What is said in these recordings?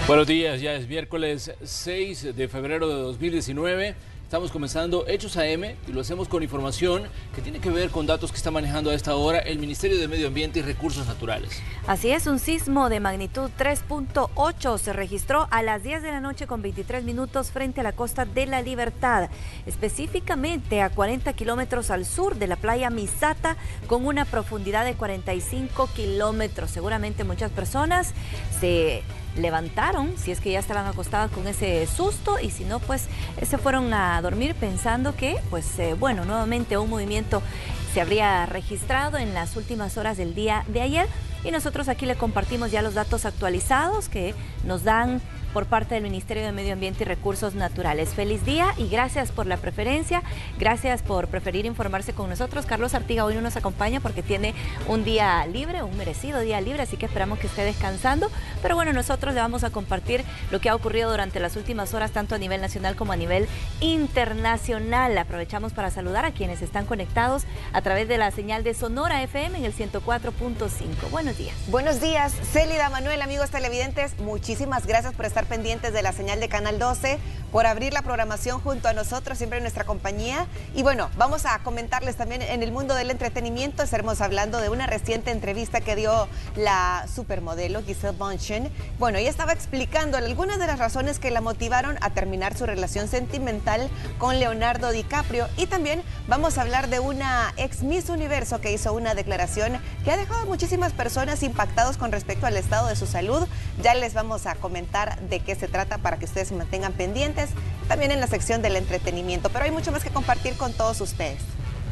Buenos días, ya es miércoles 6 de febrero de 2019. Estamos comenzando Hechos AM y lo hacemos con información que tiene que ver con datos que está manejando a esta hora el Ministerio de Medio Ambiente y Recursos Naturales. Así es, un sismo de magnitud 3.8 se registró a las 10 de la noche con 23 minutos frente a la Costa de la Libertad, específicamente a 40 kilómetros al sur de la playa Misata, con una profundidad de 45 kilómetros. Seguramente muchas personas se levantaron, si es que ya estaban acostadas con ese susto, y si no, pues se fueron a dormir pensando que, bueno, nuevamente un movimiento se habría registrado en las últimas horas del día de ayer. Y nosotros aquí le compartimos ya los datos actualizados que nos dan por parte del Ministerio de Medio Ambiente y Recursos Naturales. Feliz día y gracias por la preferencia, gracias por preferir informarse con nosotros. Carlos Artiga hoy no nos acompaña porque tiene un día libre, un merecido día libre, así que esperamos que esté descansando. Pero bueno, nosotros le vamos a compartir lo que ha ocurrido durante las últimas horas, tanto a nivel nacional como a nivel internacional. Aprovechamos para saludar a quienes están conectados a través de la señal de Sonora FM en el 104.5. Buenos días. Buenos días, Célida, Manuel, amigos televidentes, muchísimas gracias por estar pendientes de la señal de Canal 12, por abrir la programación junto a nosotros, siempre en nuestra compañía. Y bueno, vamos a comentarles también en el mundo del entretenimiento. Estaremos hablando de una reciente entrevista que dio la supermodelo Gisele Bündchen. Bueno, ella estaba explicando algunas de las razones que la motivaron a terminar su relación sentimental con Leonardo DiCaprio. Y también vamos a hablar de una ex Miss Universo que hizo una declaración que ha dejado a muchísimas personas impactados con respecto al estado de su salud. Ya les vamos a comentar de qué se trata para que ustedes se mantengan pendientes, también en la sección del entretenimiento, pero hay mucho más que compartir con todos ustedes.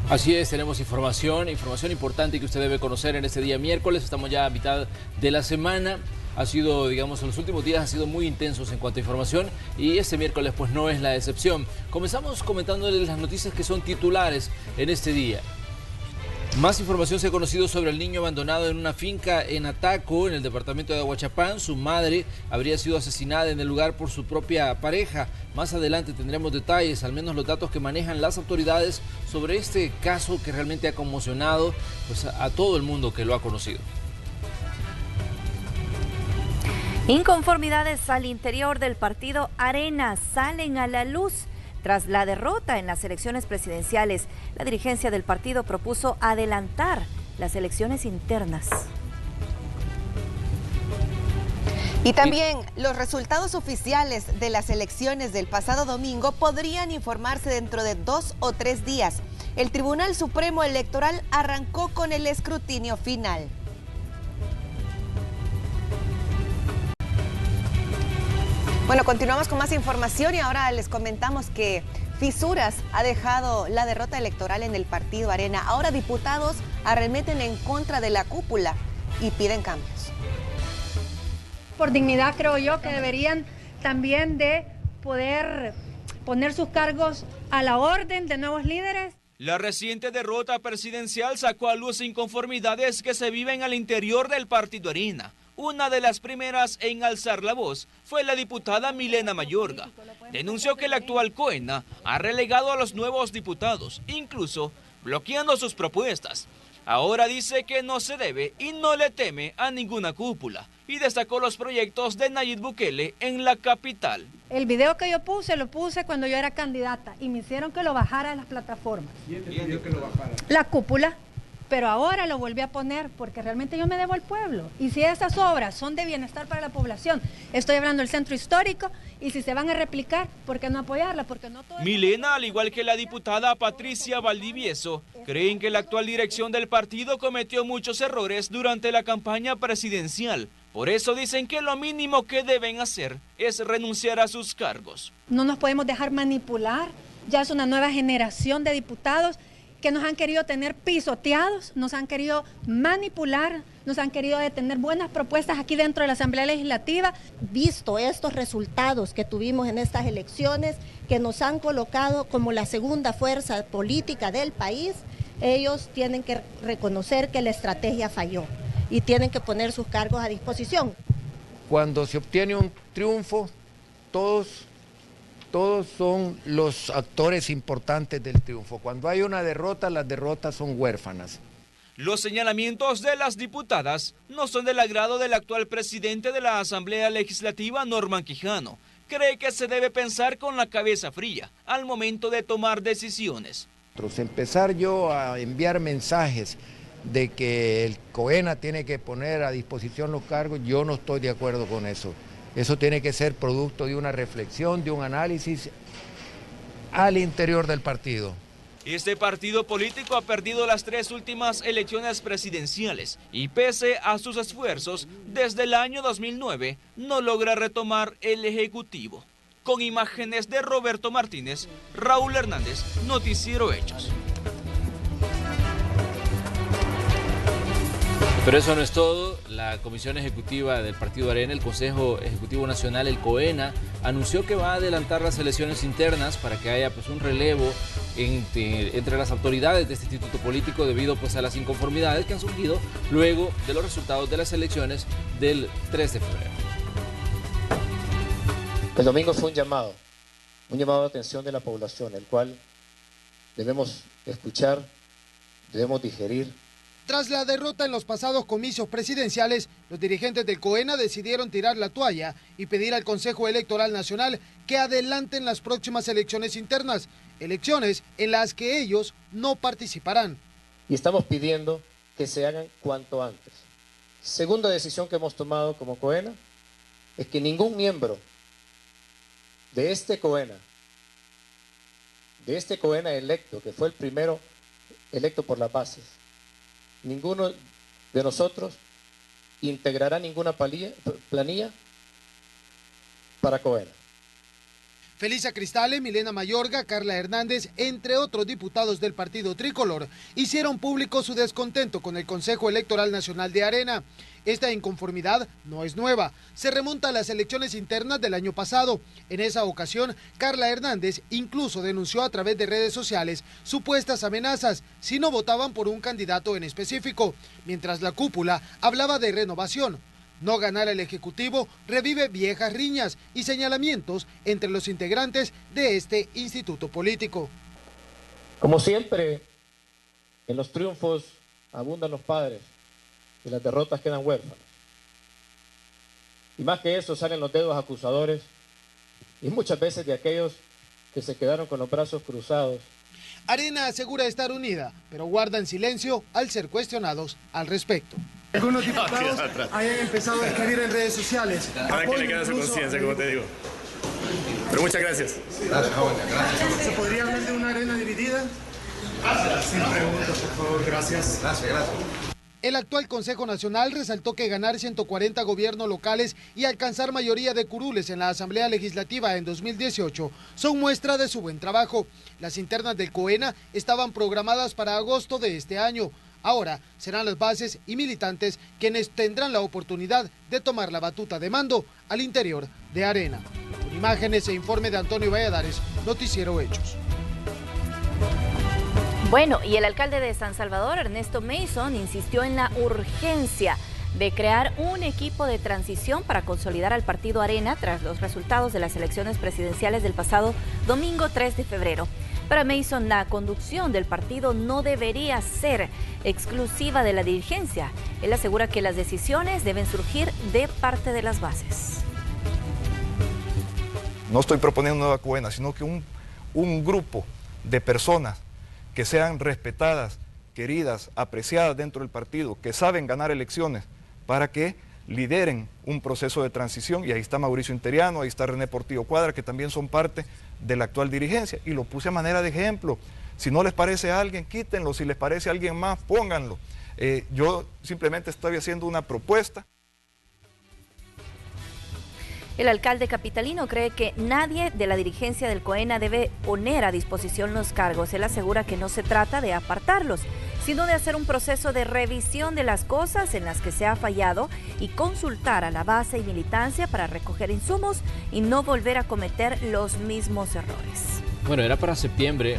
Así es, tenemos información importante que usted debe conocer en este día miércoles. Estamos ya a mitad de la semana. Ha sido, digamos, en los últimos días ha sido muy intensos en cuanto a información y este miércoles pues no es la excepción. Comenzamos comentándoles las noticias que son titulares en este día. Más información se ha conocido sobre el niño abandonado en una finca en Ataco, en el departamento de Aguachapán. Su madre habría sido asesinada en el lugar por su propia pareja. Más adelante tendremos detalles, al menos los datos que manejan las autoridades sobre este caso que realmente ha conmocionado pues, a todo el mundo que lo ha conocido. Inconformidades al interior del partido Arena salen a la luz. Tras la derrota en las elecciones presidenciales, la dirigencia del partido propuso adelantar las elecciones internas. Y también los resultados oficiales de las elecciones del pasado domingo podrían informarse dentro de 2 o 3 días. El Tribunal Supremo Electoral arrancó con el escrutinio final. Bueno, continuamos con más información y ahora les comentamos que fisuras ha dejado la derrota electoral en el partido Arena. Ahora diputados arremeten en contra de la cúpula y piden cambios. Por dignidad creo yo que deberían también de poder poner sus cargos a la orden de nuevos líderes. La reciente derrota presidencial sacó a luz inconformidades que se viven al interior del partido Arena. Una de las primeras en alzar la voz fue la diputada Milena Mayorga. Denunció que el actual COENA ha relegado a los nuevos diputados, incluso bloqueando sus propuestas. Ahora dice que no se debe y no le teme a ninguna cúpula y destacó los proyectos de Nayib Bukele en la capital. El video que yo puse, lo puse cuando yo era candidata y me hicieron que lo bajara de las plataformas. ¿Quién te pidió que lo bajara? La cúpula. Pero ahora lo volví a poner porque realmente yo me debo al pueblo. Y si esas obras son de bienestar para la población, estoy hablando del centro histórico, y si se van a replicar, ¿por qué no apoyarla? Porque no todo... Milena, al igual que la diputada Patricia Valdivieso, creen que la actual dirección del partido cometió muchos errores durante la campaña presidencial. Por eso dicen que lo mínimo que deben hacer es renunciar a sus cargos. No nos podemos dejar manipular, ya es una nueva generación de diputados que nos han querido tener pisoteados, nos han querido manipular, nos han querido detener buenas propuestas aquí dentro de la Asamblea Legislativa. Visto estos resultados que tuvimos en estas elecciones, que nos han colocado como la segunda fuerza política del país, ellos tienen que reconocer que la estrategia falló y tienen que poner sus cargos a disposición. Cuando se obtiene un triunfo, todos son los actores importantes del triunfo. Cuando hay una derrota, las derrotas son huérfanas. Los señalamientos de las diputadas no son del agrado del actual presidente de la Asamblea Legislativa, Norman Quijano. Cree que se debe pensar con la cabeza fría al momento de tomar decisiones. Empezar yo a enviar mensajes de que el COENA tiene que poner a disposición los cargos, yo no estoy de acuerdo con eso. Eso tiene que ser producto de una reflexión, de un análisis al interior del partido. Este partido político ha perdido las 3 últimas elecciones presidenciales y pese a sus esfuerzos, desde el año 2009 no logra retomar el Ejecutivo. Con imágenes de Roberto Martínez, Raúl Hernández, Noticiero Hechos. Pero eso no es todo. La Comisión Ejecutiva del Partido Arena, el Consejo Ejecutivo Nacional, el COENA, anunció que va a adelantar las elecciones internas para que haya un relevo entre las autoridades de este instituto político debido a las inconformidades que han surgido luego de los resultados de las elecciones del 3 de febrero. El domingo fue un llamado de atención de la población, el cual debemos escuchar, debemos digerir. Tras la derrota en los pasados comicios presidenciales, los dirigentes del COENA decidieron tirar la toalla y pedir al Consejo Electoral Nacional que adelanten las próximas elecciones internas, elecciones en las que ellos no participarán. Y estamos pidiendo que se hagan cuanto antes. Segunda decisión que hemos tomado como COENA es que ningún miembro de este COENA electo, que fue el primero electo por las bases, ninguno de nosotros integrará ninguna planilla para COENA. Felisa Cristale, Milena Mayorga, Carla Hernández, entre otros diputados del Partido Tricolor, hicieron público su descontento con el Consejo Electoral Nacional de Arena. Esta inconformidad no es nueva, se remonta a las elecciones internas del año pasado. En esa ocasión, Carla Hernández incluso denunció a través de redes sociales supuestas amenazas si no votaban por un candidato en específico, mientras la cúpula hablaba de renovación. No ganar el Ejecutivo revive viejas riñas y señalamientos entre los integrantes de este instituto político. Como siempre, en los triunfos abundan los padres y las derrotas quedan huérfanos. Y más que eso salen los dedos acusadores y muchas veces de aquellos que se quedaron con los brazos cruzados. Arena asegura estar unida, pero guardan silencio al ser cuestionados al respecto. Algunos diputados hayan empezado a escribir en redes sociales. Para que le quede su conciencia, como te digo. Pero muchas gracias. ¿Se podría hablar de una Arena dividida? Sin preguntas, por favor. Gracias. Gracias. El actual Consejo Nacional resaltó que ganar 140 gobiernos locales y alcanzar mayoría de curules en la Asamblea Legislativa en 2018 son muestra de su buen trabajo. Las internas del COENA estaban programadas para agosto de este año. Ahora serán las bases y militantes quienes tendrán la oportunidad de tomar la batuta de mando al interior de Arena. Con imágenes e informe de Antonio Valladares, Noticiero Hechos. Bueno, y el alcalde de San Salvador, Ernesto Mason, insistió en la urgencia de crear un equipo de transición para consolidar al partido Arena tras los resultados de las elecciones presidenciales del pasado domingo 3 de febrero. Para Mason, la conducción del partido no debería ser exclusiva de la dirigencia. Él asegura que las decisiones deben surgir de parte de las bases. No estoy proponiendo una nueva COENA, sino que un grupo de personas que sean respetadas, queridas, apreciadas dentro del partido, que saben ganar elecciones, para que lideren un proceso de transición, y ahí está Mauricio Interiano, ahí está René Portillo Cuadra, que también son parte de la actual dirigencia, y lo puse a manera de ejemplo. Si no les parece a alguien, quítenlo, si les parece a alguien más, pónganlo. Yo simplemente estoy haciendo una propuesta. El alcalde capitalino cree que nadie de la dirigencia del COENA debe poner a disposición los cargos. Él asegura que no se trata de apartarlos, sino de hacer un proceso de revisión de las cosas en las que se ha fallado y consultar a la base y militancia para recoger insumos y no volver a cometer los mismos errores. Bueno, era para septiembre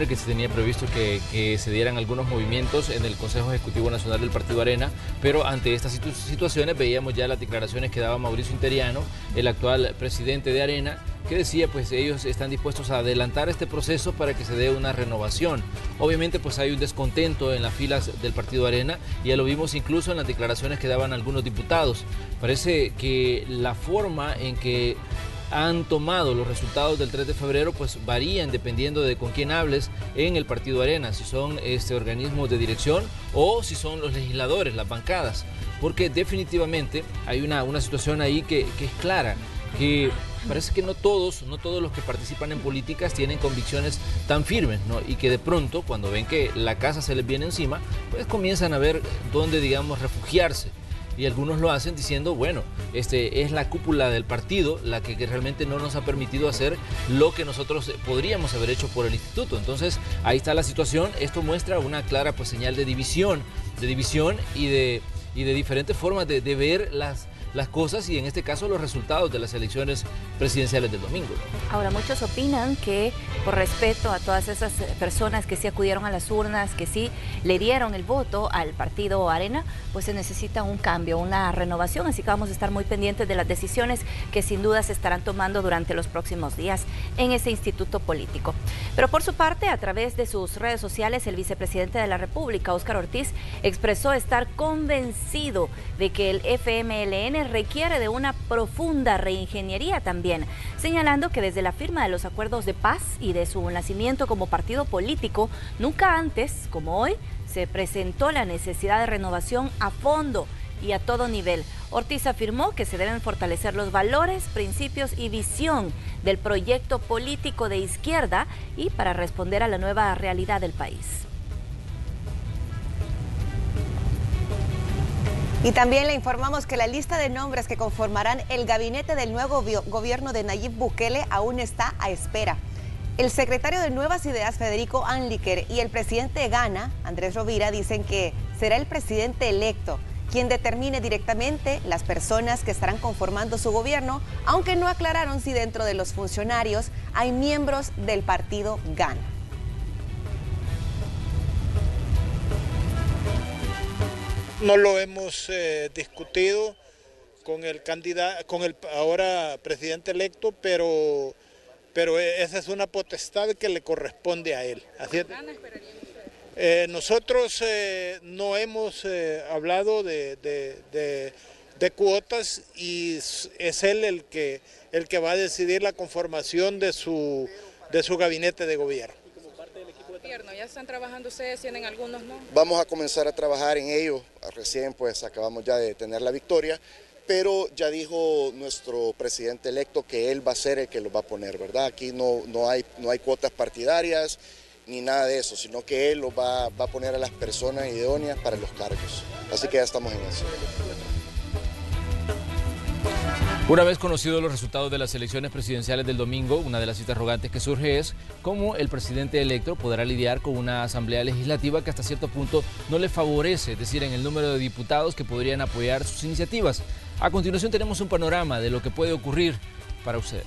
que se tenía previsto que se dieran algunos movimientos en el Consejo Ejecutivo Nacional del Partido Arena, pero ante estas situaciones veíamos ya las declaraciones que daba Mauricio Interiano, el actual presidente de Arena, que decía pues ellos están dispuestos a adelantar este proceso para que se dé una renovación. Obviamente pues hay un descontento en las filas del Partido Arena, y ya lo vimos incluso en las declaraciones que daban algunos diputados. Parece que la forma en que han tomado los resultados del 3 de febrero pues varían dependiendo de con quién hables en el Partido Arena, si son organismos de dirección o si son los legisladores, las bancadas, porque definitivamente hay una situación ahí que es clara, que parece que no todos los que participan en políticas tienen convicciones tan firmes, ¿no? Y que de pronto cuando ven que la casa se les viene encima, pues comienzan a ver dónde, digamos, refugiarse. Y algunos lo hacen diciendo, bueno, es la cúpula del partido la que realmente no nos ha permitido hacer lo que nosotros podríamos haber hecho por el instituto. Entonces, ahí está la situación. Esto muestra una clara pues, señal de división y de diferentes formas de ver las cosas, y en este caso los resultados de las elecciones presidenciales del domingo. Ahora, muchos opinan que por respeto a todas esas personas que sí acudieron a las urnas, que sí le dieron el voto al partido Arena, pues se necesita un cambio, una renovación, así que vamos a estar muy pendientes de las decisiones que sin duda se estarán tomando durante los próximos días en ese instituto político. Pero por su parte, a través de sus redes sociales, el vicepresidente de la República, Óscar Ortiz, expresó estar convencido de que el FMLN requiere de una profunda reingeniería también, señalando que desde la firma de los acuerdos de paz y de su nacimiento como partido político, nunca antes, como hoy, se presentó la necesidad de renovación a fondo y a todo nivel. Ortiz afirmó que se deben fortalecer los valores, principios y visión del proyecto político de izquierda y para responder a la nueva realidad del país. Y también le informamos que la lista de nombres que conformarán el gabinete del nuevo gobierno de Nayib Bukele aún está a espera. El secretario de Nuevas Ideas, Federico Anliker, y el presidente de Ghana, Andrés Rovira, dicen que será el presidente electo quien determine directamente las personas que estarán conformando su gobierno, aunque no aclararon si dentro de los funcionarios hay miembros del partido Ghana. No lo hemos discutido con el candidato, con el ahora presidente electo, pero esa es una potestad que le corresponde a él. Así es. Nosotros no hemos hablado de cuotas, y es él el que va a decidir la conformación de su gabinete de gobierno. ¿Ya están trabajando ustedes? ¿Tienen algunos no? Vamos a comenzar a trabajar en ello. Recién pues acabamos ya de tener la victoria, pero ya dijo nuestro presidente electo que él va a ser el que los va a poner, ¿verdad? Aquí no hay cuotas partidarias ni nada de eso, sino que él los va a poner a las personas idóneas para los cargos. Así que ya estamos en eso. Una vez conocidos los resultados de las elecciones presidenciales del domingo, una de las interrogantes que surge es cómo el presidente electo podrá lidiar con una asamblea legislativa que hasta cierto punto no le favorece, es decir, en el número de diputados que podrían apoyar sus iniciativas. A continuación tenemos un panorama de lo que puede ocurrir para ustedes.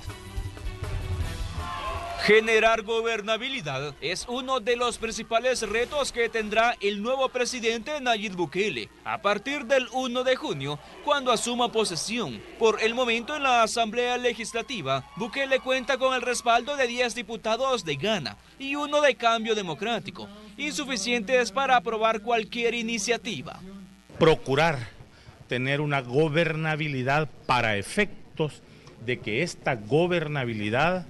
Generar gobernabilidad es uno de los principales retos que tendrá el nuevo presidente Nayib Bukele a partir del 1 de junio, cuando asuma posesión. Por el momento en la Asamblea Legislativa, Bukele cuenta con el respaldo de 10 diputados de Ghana y 1 de Cambio Democrático, insuficientes para aprobar cualquier iniciativa. Procurar tener una gobernabilidad para efectos de que esta gobernabilidad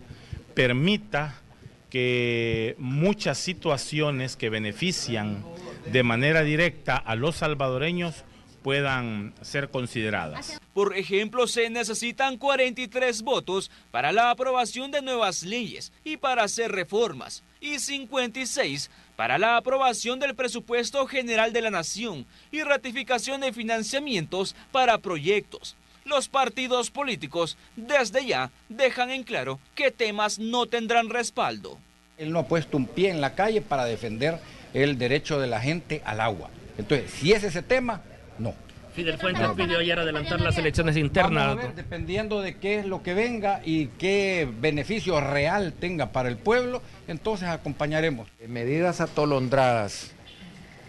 permita que muchas situaciones que benefician de manera directa a los salvadoreños puedan ser consideradas. Por ejemplo, se necesitan 43 votos para la aprobación de nuevas leyes y para hacer reformas, y 56 para la aprobación del presupuesto general de la nación y ratificación de financiamientos para proyectos. Los partidos políticos desde ya dejan en claro qué temas no tendrán respaldo. Él no ha puesto un pie en la calle para defender el derecho de la gente al agua. Entonces, si es ese tema, no. Fidel Fuentes pidió ayer adelantar las elecciones internas. Vamos a ver, dependiendo de qué es lo que venga y qué beneficio real tenga para el pueblo, entonces acompañaremos. Medidas atolondradas,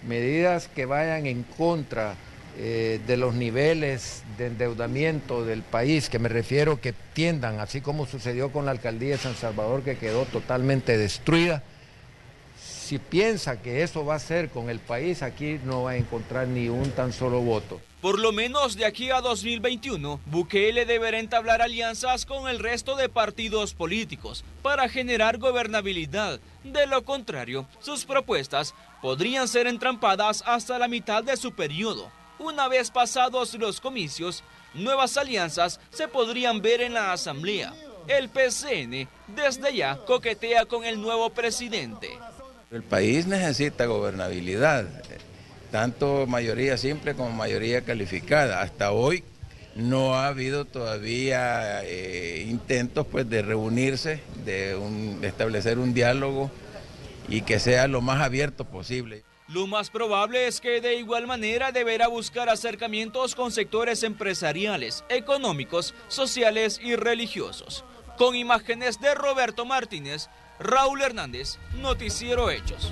medidas que vayan en contra de los niveles de endeudamiento del país, que me refiero que tiendan, así como sucedió con la alcaldía de San Salvador, que quedó totalmente destruida. Si piensa que eso va a ser con el país, aquí no va a encontrar ni un tan solo voto. Por lo menos de aquí a 2021, Bukele deberá entablar alianzas con el resto de partidos políticos para generar gobernabilidad. De lo contrario, sus propuestas podrían ser entrampadas hasta la mitad de su periodo. Una vez pasados los comicios, nuevas alianzas se podrían ver en la Asamblea. El PCN desde ya coquetea con el nuevo presidente. El país necesita gobernabilidad, tanto mayoría simple como mayoría calificada. Hasta hoy no ha habido todavía intentos pues, de reunirse, de establecer un diálogo y que sea lo más abierto posible. Lo más probable es que de igual manera deberá buscar acercamientos con sectores empresariales, económicos, sociales y religiosos. Con imágenes de Roberto Martínez, Raúl Hernández, Noticiero Hechos.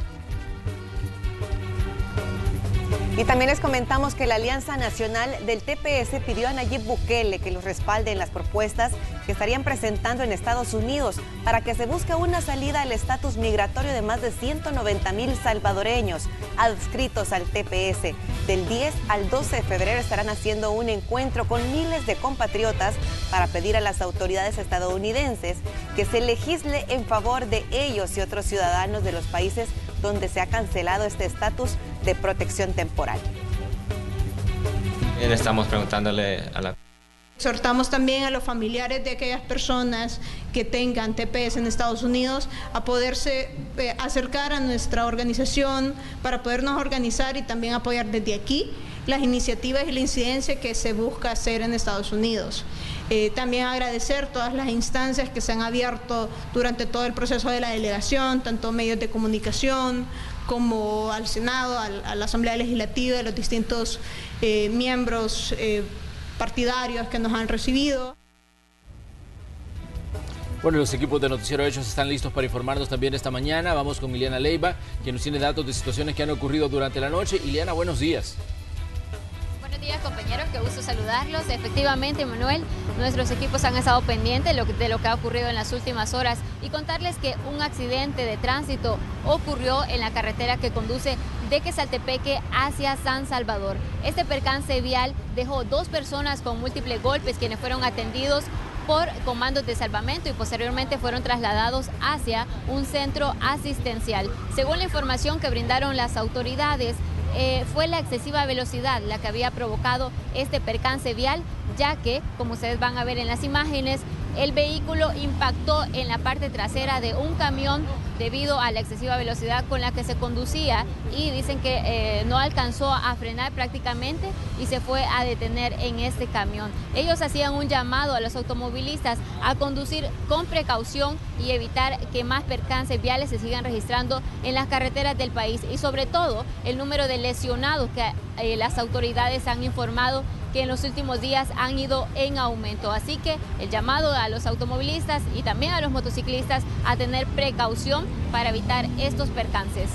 Y también les comentamos que la Alianza Nacional del TPS pidió a Nayib Bukele que los respalde en las propuestas que estarían presentando en Estados Unidos para que se busque una salida al estatus migratorio de más de 190,000 salvadoreños adscritos al TPS. Del 10 al 12 de febrero estarán haciendo un encuentro con miles de compatriotas para pedir a las autoridades estadounidenses que se legisle en favor de ellos y otros ciudadanos de los países donde se ha cancelado este estatus de protección temporal. Estamos preguntándole a la... Exhortamos también a los familiares de aquellas personas que tengan TPS en Estados Unidos a poderse acercar a nuestra organización para podernos organizar y también apoyar desde aquí las iniciativas y la incidencia que se busca hacer en Estados Unidos. También agradecer todas las instancias que se han abierto durante todo el proceso de la delegación, tanto medios de comunicación como al Senado, a la Asamblea Legislativa, a los distintos miembros partidarios que nos han recibido. Bueno, los equipos de Noticiero Hechos están listos para informarnos también esta mañana. Vamos con Ileana Leiva, quien nos tiene datos de situaciones que han ocurrido durante la noche. Ileana, buenos días. Buenos días, compañeros, qué gusto saludarlos. Efectivamente, Manuel, nuestros equipos han estado pendientes de lo que ha ocurrido en las últimas horas y contarles que un accidente de tránsito ocurrió en la carretera que conduce de Quesaltepeque hacia San Salvador. Este percance vial dejó 2 personas con múltiples golpes, quienes fueron atendidos por comandos de salvamento y posteriormente fueron trasladados hacia un centro asistencial. Según la información que brindaron las autoridades, fue la excesiva velocidad la que había provocado este percance vial, ya que, como ustedes van a ver en las imágenes, el vehículo impactó en la parte trasera de un camión debido a la excesiva velocidad con la que se conducía y dicen que no alcanzó a frenar prácticamente y se fue a detener en este camión. Ellos hacían un llamado a los automovilistas a conducir con precaución y evitar que más percances viales se sigan registrando en las carreteras del país y sobre todo el número de lesionados que las autoridades han informado que en los últimos días han ido en aumento. Así que el llamado a los automovilistas y también a los motociclistas a tener precaución para evitar estos percances.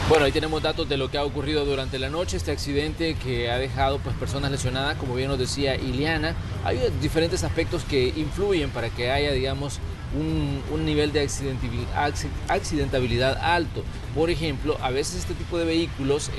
Bueno, ahí tenemos datos de lo que ha ocurrido durante la noche, este accidente que ha dejado pues, personas lesionadas, como bien nos decía Ileana. Hay diferentes aspectos que influyen para que haya, digamos, un nivel de accidentabilidad alto. Por ejemplo, a veces este tipo de vehículos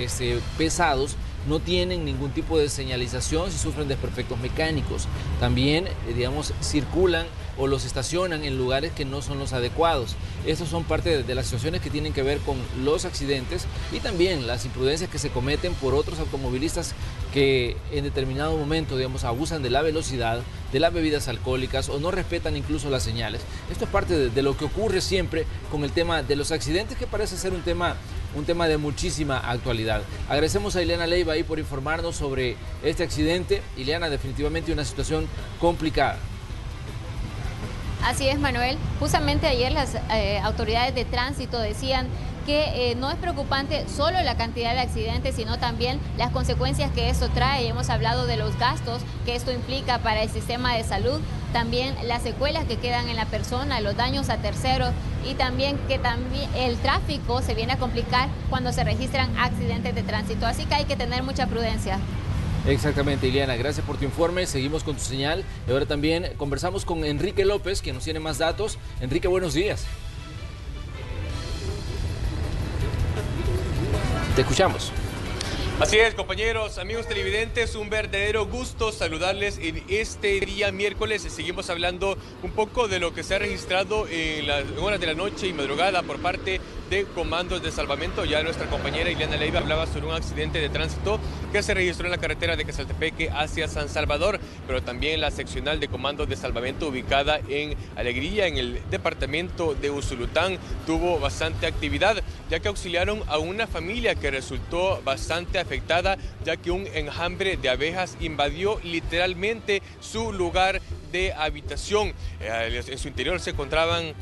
pesados no tienen ningún tipo de señalización si sufren desperfectos mecánicos. También, digamos, circulan o los estacionan en lugares que no son los adecuados. Estos son parte de las situaciones que tienen que ver con los accidentes y también las imprudencias que se cometen por otros automovilistas que en determinado momento, digamos, abusan de la velocidad, de las bebidas alcohólicas o no respetan incluso las señales. Esto es parte de lo que ocurre siempre con el tema de los accidentes, que parece ser un tema un tema de muchísima actualidad. Agradecemos a Ileana Leiva ahí por informarnos sobre este accidente. Ileana, definitivamente una situación complicada. Así es, Manuel. Justamente ayer las autoridades de tránsito decían que no es preocupante solo la cantidad de accidentes, sino también las consecuencias que esto trae. Hemos hablado de los gastos que esto implica para el sistema de salud, también las secuelas que quedan en la persona, los daños a terceros y también que el tráfico se viene a complicar cuando se registran accidentes de tránsito. Así que hay que tener mucha prudencia. Exactamente, Ileana, gracias por tu informe, seguimos con tu señal y ahora también conversamos con Enrique López, que nos tiene más datos. Enrique, buenos días. Te escuchamos. Así es, compañeros, amigos televidentes, un verdadero gusto saludarles en este día miércoles. Seguimos hablando un poco de lo que se ha registrado en las horas de la noche y madrugada por parte de comandos de salvamento. Ya nuestra compañera Ileana Leiva hablaba sobre un accidente de tránsito que se registró en la carretera de Quezaltepeque hacia San Salvador, pero también la seccional de comandos de salvamento ubicada en Alegría, en el departamento de Usulután, tuvo bastante actividad, ya que auxiliaron a una familia que resultó bastante afectada, ya que un enjambre de abejas invadió literalmente su lugar de habitación. En su interior se encontraban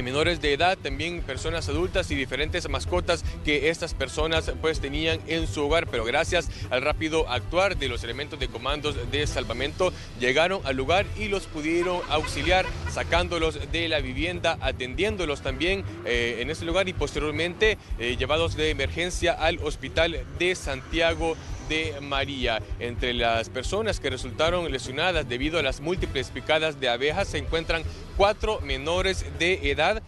menores de edad, también personas adultas y diferentes mascotas que estas personas pues tenían en su hogar, pero gracias al rápido actuar de los elementos de comandos de salvamento llegaron al lugar y los pudieron auxiliar, sacándolos de la vivienda, atendiéndolos también en ese lugar y posteriormente llevados de emergencia al hospital de Santiago de María. Entre las personas que resultaron lesionadas debido a las múltiples picadas de abejas se encuentran 4 menores de edad,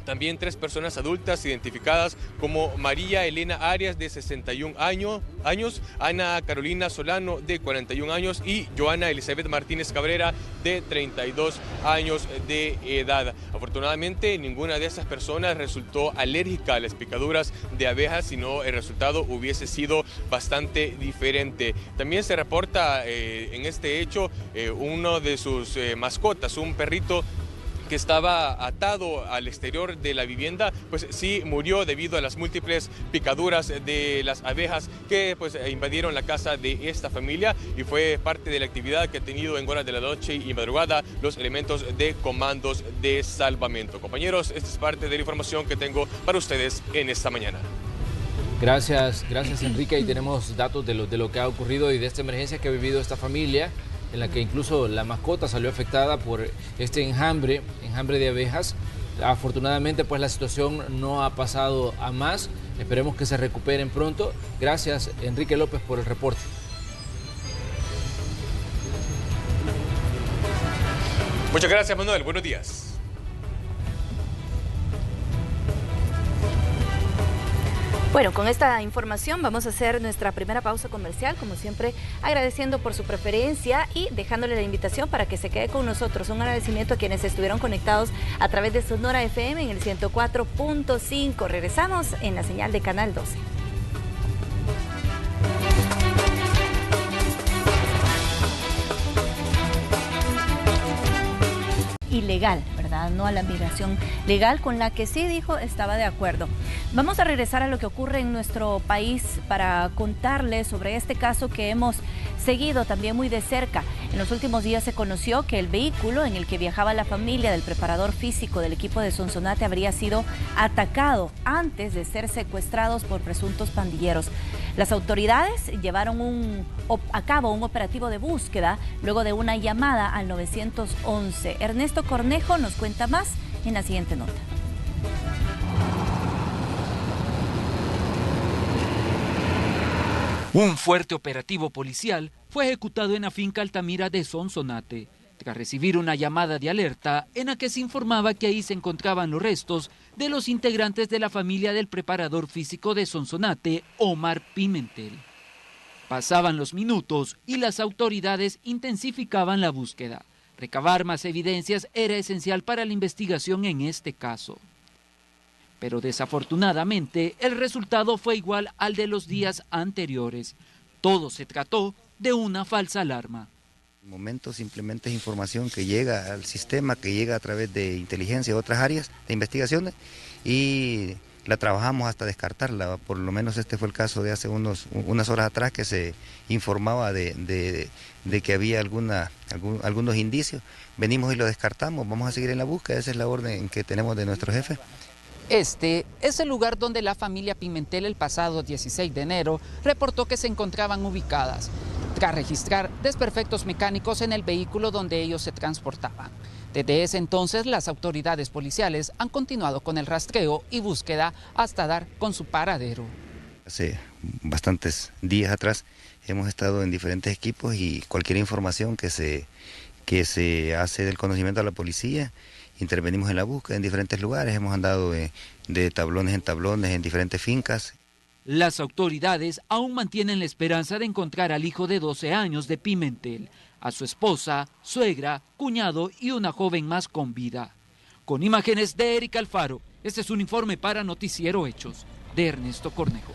también 3 personas adultas identificadas como María Elena Arias de 61 años, Ana Carolina Solano de 41 años y Joana Elizabeth Martínez Cabrera de 32 años de edad. Afortunadamente ninguna de esas personas resultó alérgica a las picaduras de abejas, sino el resultado hubiese sido bastante diferente. También se reporta en este hecho uno de sus mascotas, un perrito que estaba atado al exterior de la vivienda, pues sí murió debido a las múltiples picaduras de las abejas que pues invadieron la casa de esta familia y fue parte de la actividad que ha tenido en horas de la noche y madrugada los elementos de comandos de salvamento. Compañeros, esta es parte de la información que tengo para ustedes en esta mañana. Gracias Enrique, y tenemos datos de lo que ha ocurrido y de esta emergencia que ha vivido esta familia, en la que incluso la mascota salió afectada por este enjambre de abejas. Afortunadamente pues la situación no ha pasado a más, esperemos que se recuperen pronto. Gracias Enrique López por el reporte. Muchas gracias Manuel, buenos días. Bueno, con esta información vamos a hacer nuestra primera pausa comercial, como siempre agradeciendo por su preferencia y dejándole la invitación para que se quede con nosotros. Un agradecimiento a quienes estuvieron conectados a través de Sonora FM en el 104.5. Regresamos en la señal de Canal 12. Ilegal, ¿verdad? No a la migración legal, con la que sí dijo estaba de acuerdo. Vamos a regresar a lo que ocurre en nuestro país para contarles sobre este caso que hemos seguido también muy de cerca. En los últimos días se conoció que el vehículo en el que viajaba la familia del preparador físico del equipo de Sonsonate habría sido atacado antes de ser secuestrados por presuntos pandilleros. Las autoridades llevaron a cabo un operativo de búsqueda luego de una llamada al 911. Ernesto Cornejo nos cuenta más en la siguiente nota. Un fuerte operativo policial fue ejecutado en la finca Altamira de Sonsonate, tras recibir una llamada de alerta en la que se informaba que ahí se encontraban los restos de los integrantes de la familia del preparador físico de Sonsonate, Omar Pimentel. Pasaban los minutos y las autoridades intensificaban la búsqueda. Recabar más evidencias era esencial para la investigación en este caso. Pero desafortunadamente el resultado fue igual al de los días anteriores. Todo se trató de una falsa alarma. En el momento simplemente es información que llega al sistema, que llega a través de inteligencia y otras áreas de investigaciones, y la trabajamos hasta descartarla. Por lo menos este fue el caso de hace unas horas atrás, que se informaba de que había algunos indicios. Venimos y lo descartamos, vamos a seguir en la búsqueda, esa es la orden que tenemos de nuestro jefe. Este es el lugar donde la familia Pimentel el pasado 16 de enero reportó que se encontraban ubicadas, tras registrar desperfectos mecánicos en el vehículo donde ellos se transportaban. Desde ese entonces, las autoridades policiales han continuado con el rastreo y búsqueda hasta dar con su paradero. Hace bastantes días atrás hemos estado en diferentes equipos y cualquier información que se hace del conocimiento a la policía, intervenimos en la búsqueda en diferentes lugares, hemos andado de tablones en tablones en diferentes fincas. Las autoridades aún mantienen la esperanza de encontrar al hijo de 12 años de Pimentel, a su esposa, suegra, cuñado y una joven más con vida. Con imágenes de Erika Alfaro, este es un informe para Noticiero Hechos, de Ernesto Cornejo.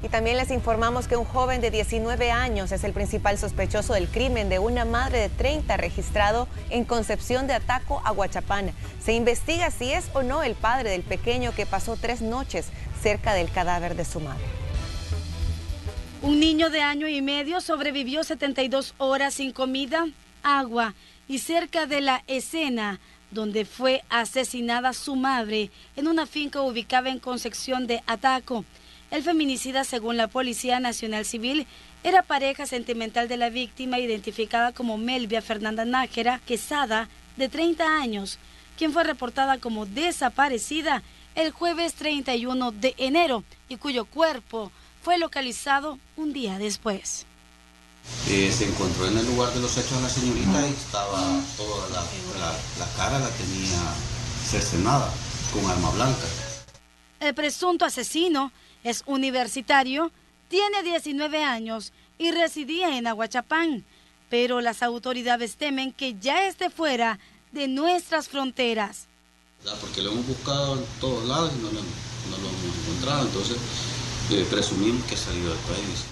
Y también les informamos que un joven de 19 años es el principal sospechoso del crimen de una madre de 30 registrado en Concepción de Ataco, Aguachapán. Se investiga si es o no el padre del pequeño que pasó 3 noches cerca del cadáver de su madre. Un niño de año y medio sobrevivió 72 horas sin comida, agua y cerca de la escena donde fue asesinada su madre en una finca ubicada en Concepción de Ataco. El feminicida, según la Policía Nacional Civil, era pareja sentimental de la víctima, identificada como Melvia Fernanda Nájera Quesada, de 30 años, quien fue reportada como desaparecida el jueves 31 de enero y cuyo cuerpo fue localizado un día después. Se encontró en el lugar de los hechos la señorita y estaba toda la cara la tenía cercenada con arma blanca. El presunto asesino es universitario, tiene 19 años y residía en Aguachapán, pero las autoridades temen que ya esté fuera de nuestras fronteras. Porque lo hemos buscado en todos lados y no lo hemos encontrado, entonces presumimos que ha salido del país.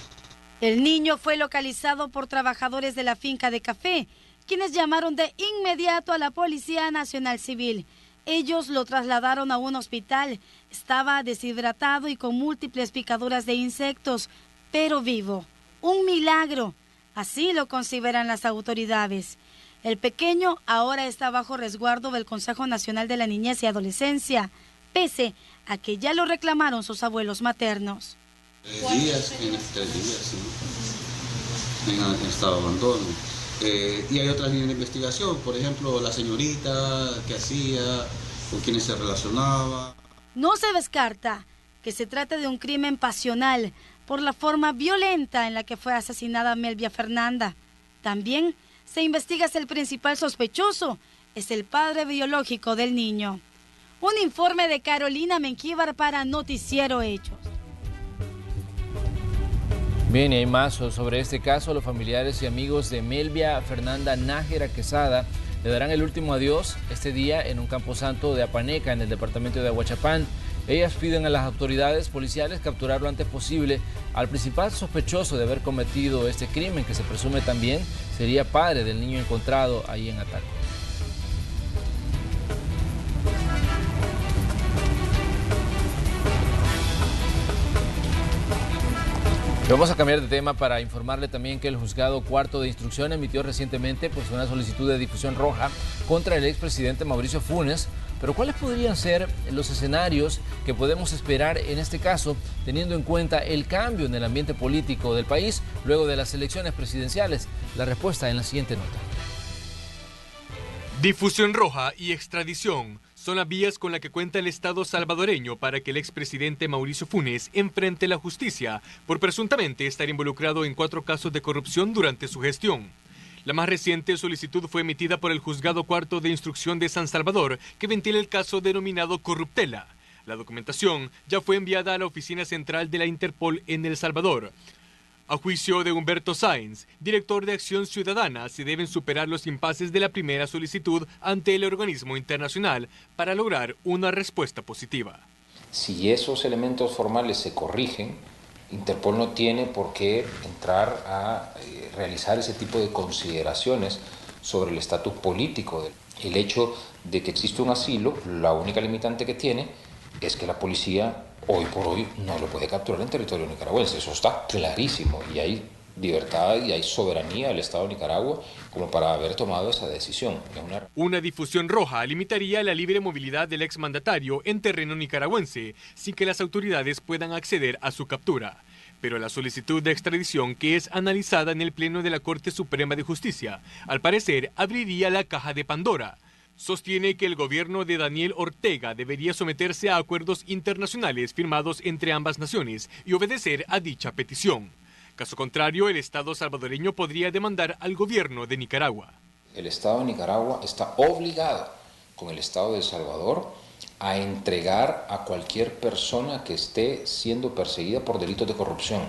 El niño fue localizado por trabajadores de la finca de café, quienes llamaron de inmediato a la Policía Nacional Civil. Ellos lo trasladaron a un hospital. Estaba deshidratado y con múltiples picaduras de insectos, pero vivo. Un milagro. Así lo consideran las autoridades. El pequeño ahora está bajo resguardo del Consejo Nacional de la Niñez y Adolescencia, pese a que ya lo reclamaron sus abuelos maternos. 3 días, sí, en estado de abandono. Y hay otras líneas de investigación, por ejemplo, la señorita, qué hacía, con quiénes se relacionaba. No se descarta que se trate de un crimen pasional por la forma violenta en la que fue asesinada Melvia Fernanda. También se investiga si el principal sospechoso es el padre biológico del niño. Un informe de Carolina Menquíbar para Noticiero Hechos. Bien, y hay más sobre este caso. Los familiares y amigos de Melvia Fernanda Nájera Quesada le darán el último adiós este día en un camposanto de Apaneca, en el departamento de Aguachapán. Ellas piden a las autoridades policiales capturar lo antes posible al principal sospechoso de haber cometido este crimen, que se presume también sería padre del niño encontrado ahí en Ataco. Vamos a cambiar de tema para informarle también que el Juzgado Cuarto de Instrucción emitió recientemente una solicitud de difusión roja contra el expresidente Mauricio Funes. Pero ¿cuáles podrían ser los escenarios que podemos esperar en este caso, teniendo en cuenta el cambio en el ambiente político del país luego de las elecciones presidenciales? La respuesta en la siguiente nota. Difusión roja y extradición son las vías con las que cuenta el Estado salvadoreño para que el expresidente Mauricio Funes enfrente la justicia por presuntamente estar involucrado en 4 casos de corrupción durante su gestión. La más reciente solicitud fue emitida por el Juzgado Cuarto de Instrucción de San Salvador, que ventila el caso denominado Corruptela. La documentación ya fue enviada a la Oficina Central de la Interpol en El Salvador. A juicio de Humberto Sáenz, director de Acción Ciudadana, se deben superar los impases de la primera solicitud ante el organismo internacional para lograr una respuesta positiva. Si esos elementos formales se corrigen, Interpol no tiene por qué entrar a realizar ese tipo de consideraciones sobre el estatus político. El hecho de que existe un asilo, la única limitante que tiene es que la policía hoy por hoy no lo puede capturar en territorio nicaragüense. Eso está clarísimo y hay libertad y hay soberanía del Estado de Nicaragua como para haber tomado esa decisión. Una difusión roja limitaría la libre movilidad del exmandatario en terreno nicaragüense sin que las autoridades puedan acceder a su captura. Pero la solicitud de extradición, que es analizada en el Pleno de la Corte Suprema de Justicia, al parecer abriría la caja de Pandora. Sostiene que el gobierno de Daniel Ortega debería someterse a acuerdos internacionales firmados entre ambas naciones y obedecer a dicha petición. Caso contrario, el Estado salvadoreño podría demandar al gobierno de Nicaragua. El Estado de Nicaragua está obligado con el Estado de El Salvador a entregar a cualquier persona que esté siendo perseguida por delitos de corrupción.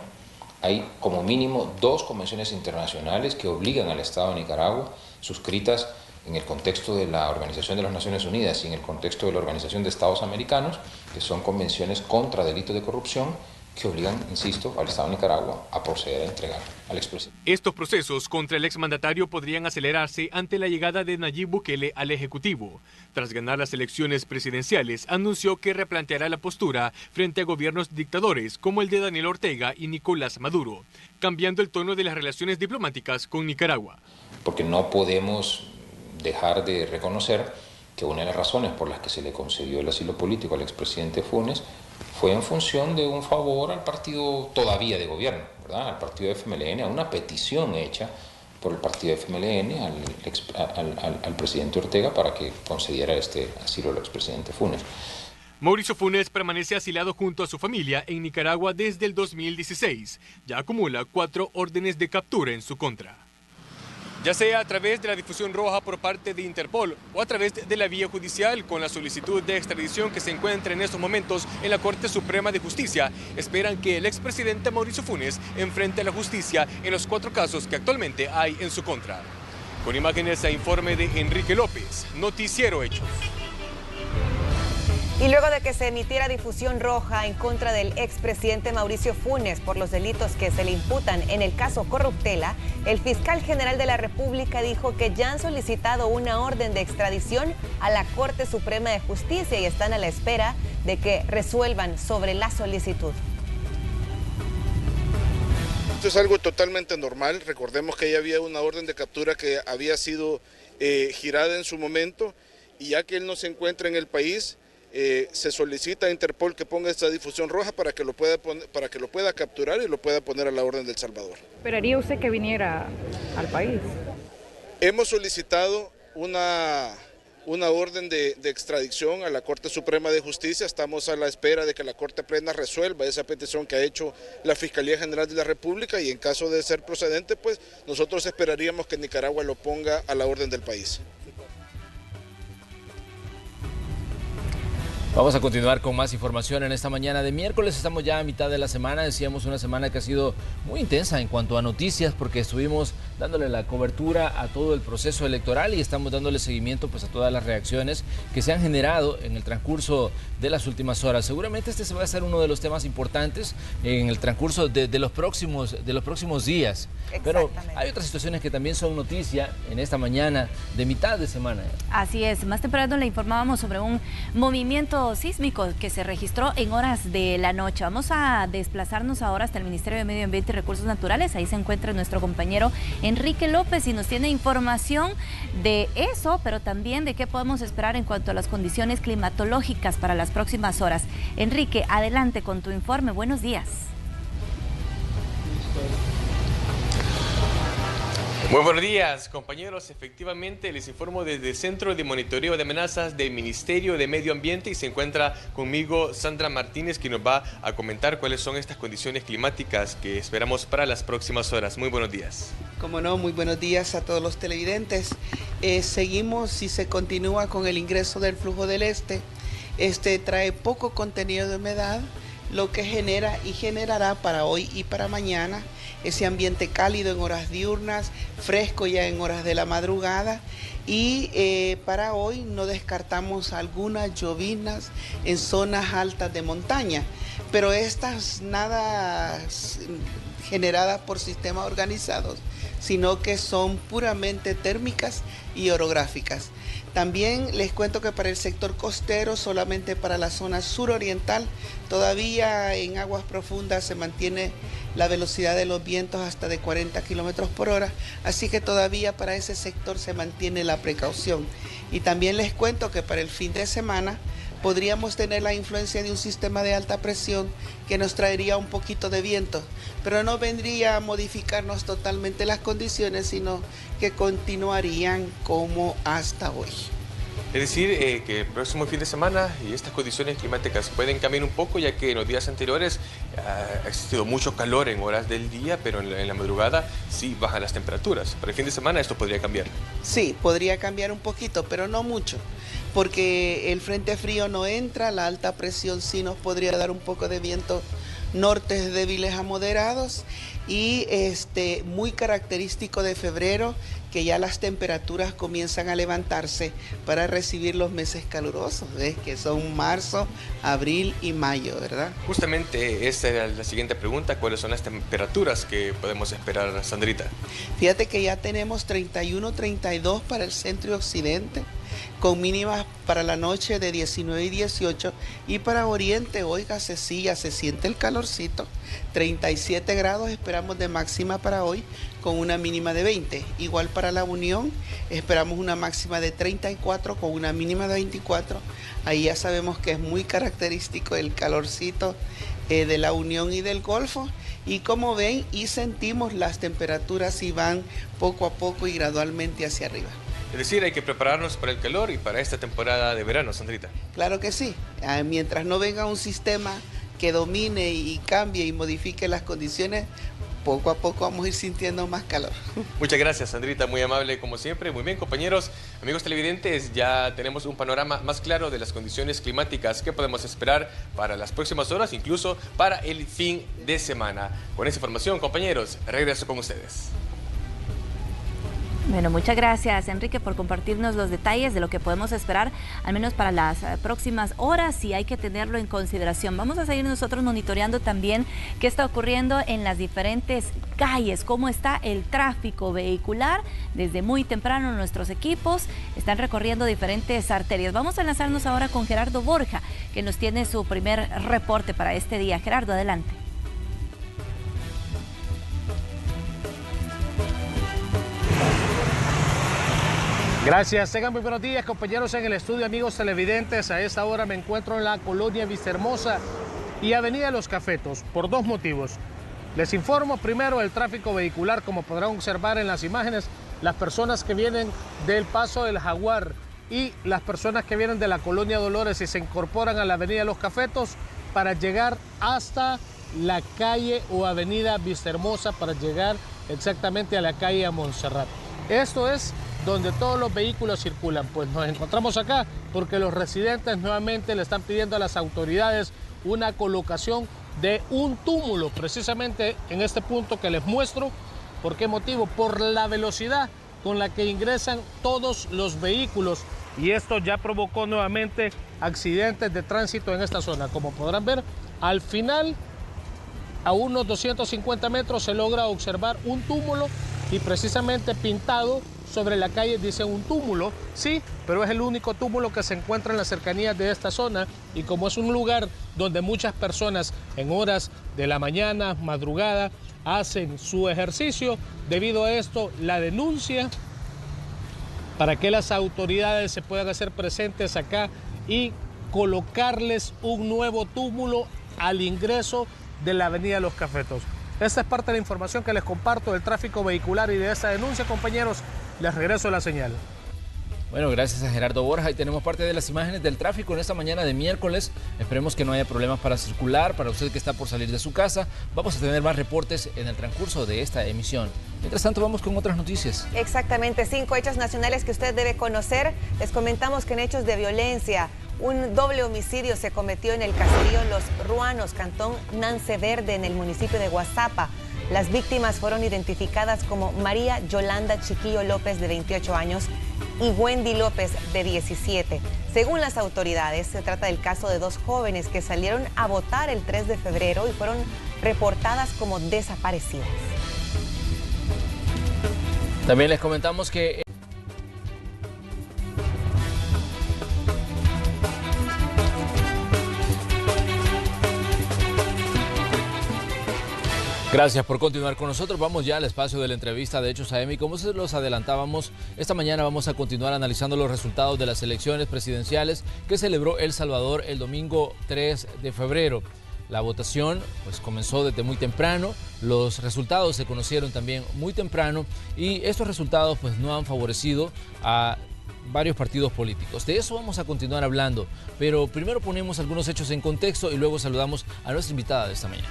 Hay como mínimo 2 convenciones internacionales que obligan al Estado de Nicaragua, suscritas en el contexto de la Organización de las Naciones Unidas y en el contexto de la Organización de Estados Americanos, que son convenciones contra delitos de corrupción, que obligan, insisto, al Estado de Nicaragua a proceder a entregar al expresidente. Estos procesos contra el exmandatario podrían acelerarse ante la llegada de Nayib Bukele al Ejecutivo. Tras ganar las elecciones presidenciales, anunció que replanteará la postura frente a gobiernos dictadores como el de Daniel Ortega y Nicolás Maduro, cambiando el tono de las relaciones diplomáticas con Nicaragua. Porque no podemos dejar de reconocer que una de las razones por las que se le concedió el asilo político al expresidente Funes fue en función de un favor al partido todavía de gobierno, ¿verdad? Al partido FMLN, a una petición hecha por el partido FMLN al presidente Ortega para que concediera este asilo al expresidente Funes. Mauricio Funes permanece asilado junto a su familia en Nicaragua desde el 2016. Ya acumula 4 órdenes de captura en su contra. Ya sea a través de la difusión roja por parte de Interpol o a través de la vía judicial con la solicitud de extradición que se encuentra en estos momentos en la Corte Suprema de Justicia, esperan que el expresidente Mauricio Funes enfrente a la justicia en los 4 casos que actualmente hay en su contra. Con imágenes e informe de Enrique López, Noticiero Hechos. Y luego de que se emitiera difusión roja en contra del expresidente Mauricio Funes por los delitos que se le imputan en el caso Corruptela, el fiscal general de la República dijo que ya han solicitado una orden de extradición a la Corte Suprema de Justicia y están a la espera de que resuelvan sobre la solicitud. Esto es algo totalmente normal. Recordemos que ya había una orden de captura que había sido girada en su momento y ya que él no se encuentra en el país, se solicita a Interpol que ponga esta difusión roja para que lo pueda capturar y lo pueda poner a la orden del Salvador. ¿Esperaría usted que viniera al país? Hemos solicitado una orden de extradición a la Corte Suprema de Justicia. Estamos a la espera de que la Corte Plena resuelva esa petición que ha hecho la Fiscalía General de la República y en caso de ser procedente, pues nosotros esperaríamos que Nicaragua lo ponga a la orden del país. Vamos a continuar con más información en esta mañana de miércoles. Estamos ya a mitad de la semana, decíamos una semana que ha sido muy intensa en cuanto a noticias porque estuvimos dándole la cobertura a todo el proceso electoral y estamos dándole seguimiento pues a todas las reacciones que se han generado en el transcurso de las últimas horas. Seguramente este se va a ser uno de los temas importantes en el transcurso de los próximos días. Pero hay otras situaciones que también son noticia en esta mañana de mitad de semana. Así es, más temprano le informábamos sobre un movimiento sísmico que se registró en horas de la noche. Vamos a desplazarnos ahora hasta el Ministerio de Medio Ambiente y Recursos Naturales. Ahí se encuentra nuestro compañero Enrique López y nos tiene información de eso, pero también de qué podemos esperar en cuanto a las condiciones climatológicas para las próximas horas. Enrique, adelante con tu informe. Buenos días. Muy buenos días, compañeros. Efectivamente, les informo desde el Centro de Monitoreo de Amenazas del Ministerio de Medio Ambiente y se encuentra conmigo Sandra Martínez, que nos va a comentar cuáles son estas condiciones climáticas que esperamos para las próximas horas. Muy buenos días. Como no, muy buenos días a todos los televidentes. Seguimos, si se continúa con el ingreso del flujo del este, trae poco contenido de humedad, lo que genera y generará para hoy y para mañana ese ambiente cálido en horas diurnas, fresco ya en horas de la madrugada y para hoy no descartamos algunas llovinas en zonas altas de montaña, pero estas nada generadas por sistemas organizados, sino que son puramente térmicas y orográficas. También les cuento que para el sector costero, solamente para la zona suroriental, todavía en aguas profundas se mantiene la velocidad de los vientos hasta de 40 kilómetros por hora, así que todavía para ese sector se mantiene la precaución. Y también les cuento que para el fin de semana podríamos tener la influencia de un sistema de alta presión que nos traería un poquito de viento, pero no vendría a modificarnos totalmente las condiciones, sino que continuarían como hasta hoy. Es decir, que el próximo fin de semana y estas condiciones climáticas pueden cambiar un poco, ya que en los días anteriores ha existido mucho calor en horas del día, pero en la madrugada sí bajan las temperaturas. Para el fin de semana esto podría cambiar. Sí, podría cambiar un poquito, pero no mucho, porque el frente frío no entra, la alta presión sí nos podría dar un poco de viento nortes débiles a moderados y muy característico de febrero, que ya las temperaturas comienzan a levantarse para recibir los meses calurosos, ¿ves? Que son marzo, abril y mayo, ¿verdad? Justamente esta era la siguiente pregunta, ¿cuáles son las temperaturas que podemos esperar, Sandrita? Fíjate que ya tenemos 31, 32 para el centro y occidente, con mínimas para la noche de 19 y 18, y para oriente, óigase, sí, ya se siente el calorcito, 37 grados esperamos de máxima para hoy, con una mínima de 20. Igual para la Unión, esperamos una máxima de 34 con una mínima de 24. Ahí ya sabemos que es muy característico el calorcito de la Unión y del Golfo. Y como ven y sentimos, las temperaturas y van poco a poco y gradualmente hacia arriba. Es decir, hay que prepararnos para el calor y para esta temporada de verano, Sandrita. Claro que sí. Mientras no venga un sistema que domine y cambie y modifique las condiciones, poco a poco vamos a ir sintiendo más calor. Muchas gracias, Sandrita, muy amable como siempre. Muy bien, compañeros, amigos televidentes, ya tenemos un panorama más claro de las condiciones climáticas que podemos esperar para las próximas horas, incluso para el fin de semana. Con esa información, compañeros, regreso con ustedes. Bueno, muchas gracias, Enrique, por compartirnos los detalles de lo que podemos esperar, al menos para las próximas horas, y hay que tenerlo en consideración. Vamos a seguir nosotros monitoreando también qué está ocurriendo en las diferentes calles, cómo está el tráfico vehicular. Desde muy temprano nuestros equipos están recorriendo diferentes arterias. Vamos a enlazarnos ahora con Gerardo Borja, que nos tiene su primer reporte para este día. Gerardo, adelante. Gracias, tengan muy buenos días, compañeros en el estudio, amigos televidentes. A esta hora me encuentro en la colonia Vistahermosa y avenida Los Cafetos, por dos motivos. Les informo primero el tráfico vehicular, como podrán observar en las imágenes, las personas que vienen del Paso del Jaguar y las personas que vienen de la colonia Dolores y se incorporan a la avenida Los Cafetos para llegar hasta la calle o avenida Vistahermosa, para llegar exactamente a la calle a Montserrat. Esto es donde todos los vehículos circulan. Pues nos encontramos acá porque los residentes nuevamente le están pidiendo a las autoridades una colocación de un túmulo, precisamente en este punto que les muestro. ¿Por qué motivo? Por la velocidad con la que ingresan todos los vehículos, y esto ya provocó nuevamente accidentes de tránsito en esta zona. Como podrán ver, al final, a unos 250 metros, se logra observar un túmulo, y precisamente pintado sobre la calle dice un túmulo, sí, pero es el único túmulo que se encuentra en las cercanías de esta zona, y como es un lugar donde muchas personas en horas de la mañana, madrugada, hacen su ejercicio, debido a esto la denuncia para que las autoridades se puedan hacer presentes acá y colocarles un nuevo túmulo al ingreso de la avenida Los Cafetos. Esta es parte de la información que les comparto del tráfico vehicular y de esta denuncia, compañeros. Les regreso la señal. Bueno, gracias a Gerardo Borja. Ahí tenemos parte de las imágenes del tráfico en esta mañana de miércoles. Esperemos que no haya problemas para circular, para usted que está por salir de su casa. Vamos a tener más reportes en el transcurso de esta emisión. Mientras tanto, vamos con otras noticias. Exactamente, 5 hechos nacionales que usted debe conocer. Les comentamos que en hechos de violencia, un doble homicidio se cometió en el caserío Los Ruanos, cantón Nance Verde, en el municipio de Guazapa. Las víctimas fueron identificadas como María Yolanda Chiquillo López, de 28 años, y Wendy López, de 17. Según las autoridades, se trata del caso de dos jóvenes que salieron a votar el 3 de febrero y fueron reportadas como desaparecidas. También les comentamos que gracias por continuar con nosotros. Vamos ya al espacio de la entrevista de Hechos AM y como se los adelantábamos, esta mañana vamos a continuar analizando los resultados de las elecciones presidenciales que celebró El Salvador el domingo 3 de febrero. La votación pues comenzó desde muy temprano, los resultados se conocieron también muy temprano y estos resultados pues no han favorecido a varios partidos políticos. De eso vamos a continuar hablando, pero primero ponemos algunos hechos en contexto y luego saludamos a nuestra invitada de esta mañana.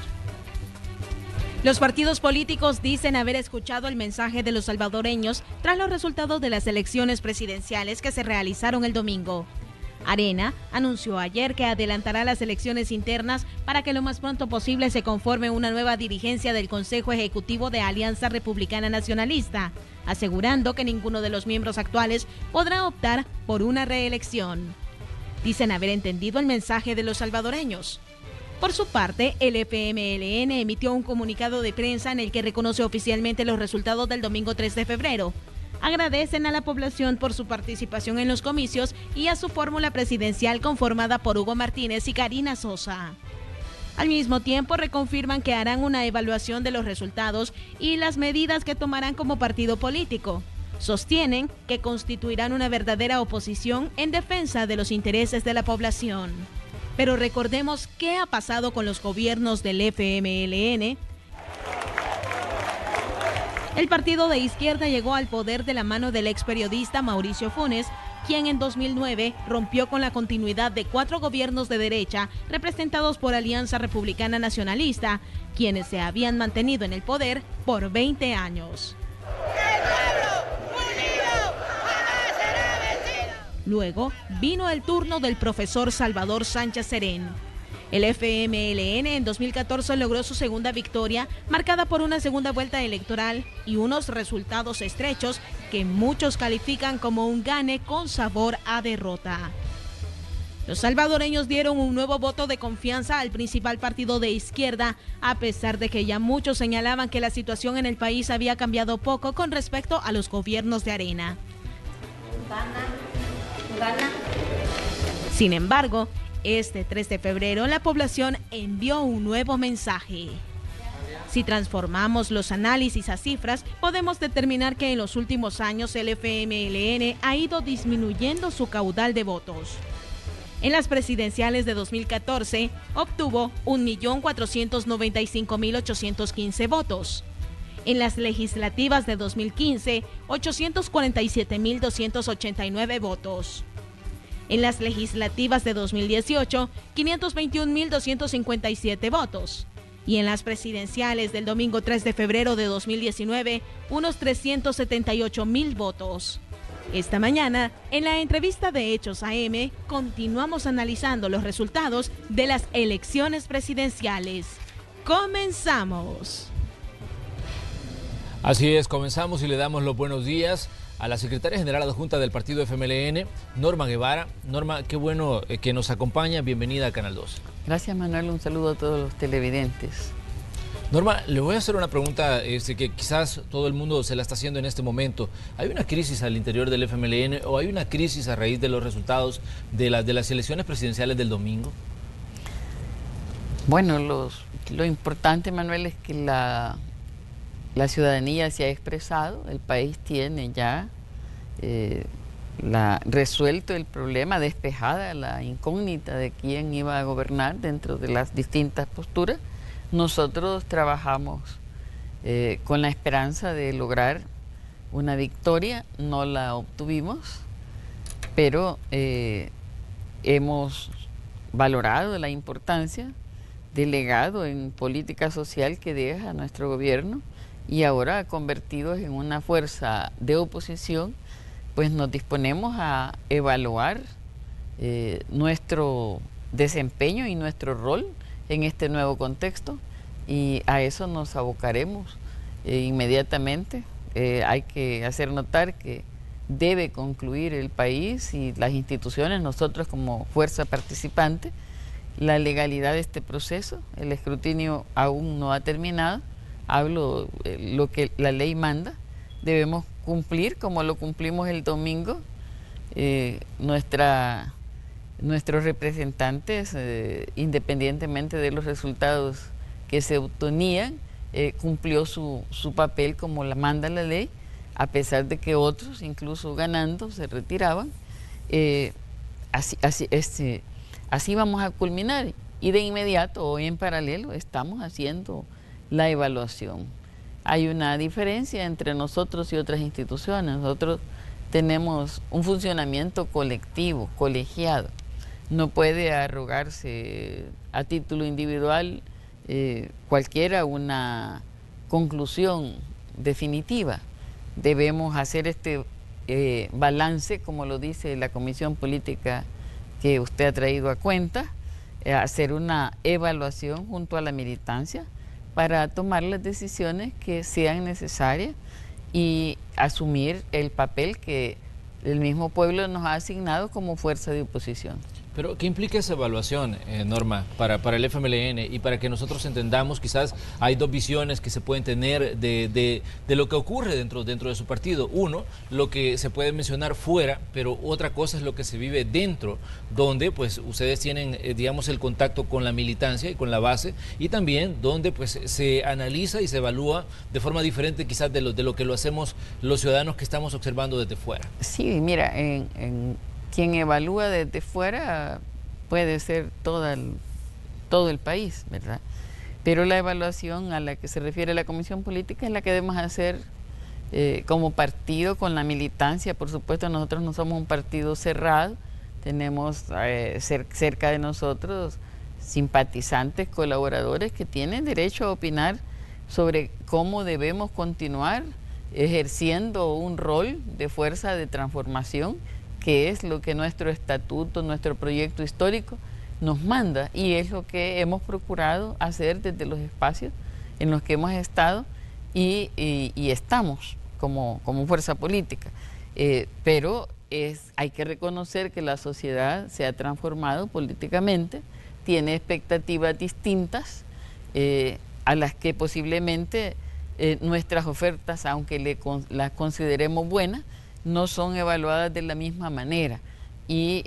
Los partidos políticos dicen haber escuchado el mensaje de los salvadoreños tras los resultados de las elecciones presidenciales que se realizaron el domingo. Arena anunció ayer que adelantará las elecciones internas para que lo más pronto posible se conforme una nueva dirigencia del Consejo Ejecutivo de Alianza Republicana Nacionalista, asegurando que ninguno de los miembros actuales podrá optar por una reelección. Dicen haber entendido el mensaje de los salvadoreños. Por su parte, el FMLN emitió un comunicado de prensa en el que reconoce oficialmente los resultados del domingo 3 de febrero. Agradecen a la población por su participación en los comicios y a su fórmula presidencial conformada por Hugo Martínez y Karina Sosa. Al mismo tiempo, reconfirman que harán una evaluación de los resultados y las medidas que tomarán como partido político. Sostienen que constituirán una verdadera oposición en defensa de los intereses de la población. Pero recordemos qué ha pasado con los gobiernos del FMLN. El partido de izquierda llegó al poder de la mano del ex periodista Mauricio Funes, quien en 2009 rompió con la continuidad de 4 gobiernos de derecha representados por Alianza Republicana Nacionalista, quienes se habían mantenido en el poder por 20 años. Luego vino el turno del profesor Salvador Sánchez Serén. El FMLN en 2014 logró su segunda victoria, marcada por una segunda vuelta electoral y unos resultados estrechos que muchos califican como un gane con sabor a derrota. Los salvadoreños dieron un nuevo voto de confianza al principal partido de izquierda, a pesar de que ya muchos señalaban que la situación en el país había cambiado poco con respecto a los gobiernos de Arena. Sin embargo, este 3 de febrero la población envió un nuevo mensaje. Si transformamos los análisis a cifras, podemos determinar que en los últimos años el FMLN ha ido disminuyendo su caudal de votos. En las presidenciales de 2014 obtuvo 1.495.815 votos. En las legislativas de 2015, 847.289 votos. En las legislativas de 2018, 521.257 votos. Y en las presidenciales del domingo 3 de febrero de 2019, unos 378.000 votos. Esta mañana, en la entrevista de Hechos AM, continuamos analizando los resultados de las elecciones presidenciales. ¡Comenzamos! Así es, comenzamos y le damos los buenos días a la secretaria general adjunta del partido FMLN, Norma Guevara. Norma, qué bueno que nos acompaña. Bienvenida a Canal 2. Gracias, Manuel. Un saludo a todos los televidentes. Norma, le voy a hacer una pregunta que quizás todo el mundo se la está haciendo en este momento. ¿Hay una crisis al interior del FMLN o hay una crisis a raíz de los resultados de las elecciones presidenciales del domingo? Bueno, lo importante, Manuel, es que la ciudadanía se ha expresado, el país tiene ya resuelto el problema, despejada la incógnita de quién iba a gobernar dentro de las distintas posturas. Nosotros trabajamos con la esperanza de lograr una victoria, no la obtuvimos, pero hemos valorado la importancia del legado en política social que deja nuestro gobierno. Y ahora, convertidos en una fuerza de oposición, pues nos disponemos a evaluar nuestro desempeño y nuestro rol en este nuevo contexto, y a eso nos abocaremos inmediatamente. Hay que hacer notar que debe concluir el país y las instituciones, nosotros como fuerza participante, la legalidad de este proceso. El escrutinio aún no ha terminado. Hablo lo que la ley manda, debemos cumplir como lo cumplimos el domingo. Nuestros representantes, independientemente de los resultados que se obtenían, cumplió su papel como la manda la ley, a pesar de que otros, incluso ganando, se retiraban. Así vamos a culminar, y de inmediato o en paralelo estamos haciendo la evaluación. Hay una diferencia entre nosotros y otras instituciones. Nosotros tenemos un funcionamiento colectivo, colegiado. No puede arrogarse a título individual cualquiera una conclusión definitiva. Debemos hacer este balance, como lo dice la Comisión Política que usted ha traído a cuenta, hacer una evaluación junto a la militancia para tomar las decisiones que sean necesarias y asumir el papel que el mismo pueblo nos ha asignado como fuerza de oposición. Pero, ¿qué implica esa evaluación, Norma, para el FMLN y para que nosotros entendamos? Quizás hay dos visiones que se pueden tener de lo que ocurre dentro de su partido. Uno, lo que se puede mencionar fuera, pero otra cosa es lo que se vive dentro, donde pues ustedes tienen, digamos, el contacto con la militancia y con la base, y también donde pues se analiza y se evalúa de forma diferente quizás de lo que lo hacemos los ciudadanos que estamos observando desde fuera. Sí, mira, quien evalúa desde fuera puede ser todo el país, ¿verdad? Pero la evaluación a la que se refiere la Comisión Política es la que debemos hacer como partido, con la militancia. Por supuesto, nosotros no somos un partido cerrado, tenemos cerca de nosotros simpatizantes, colaboradores que tienen derecho a opinar sobre cómo debemos continuar ejerciendo un rol de fuerza de transformación, que es lo que nuestro estatuto, nuestro proyecto histórico nos manda, y es lo que hemos procurado hacer desde los espacios en los que hemos estado y estamos como fuerza política. Pero hay que reconocer que la sociedad se ha transformado políticamente, tiene expectativas distintas a las que posiblemente nuestras ofertas, aunque las consideremos buenas, no son evaluadas de la misma manera, y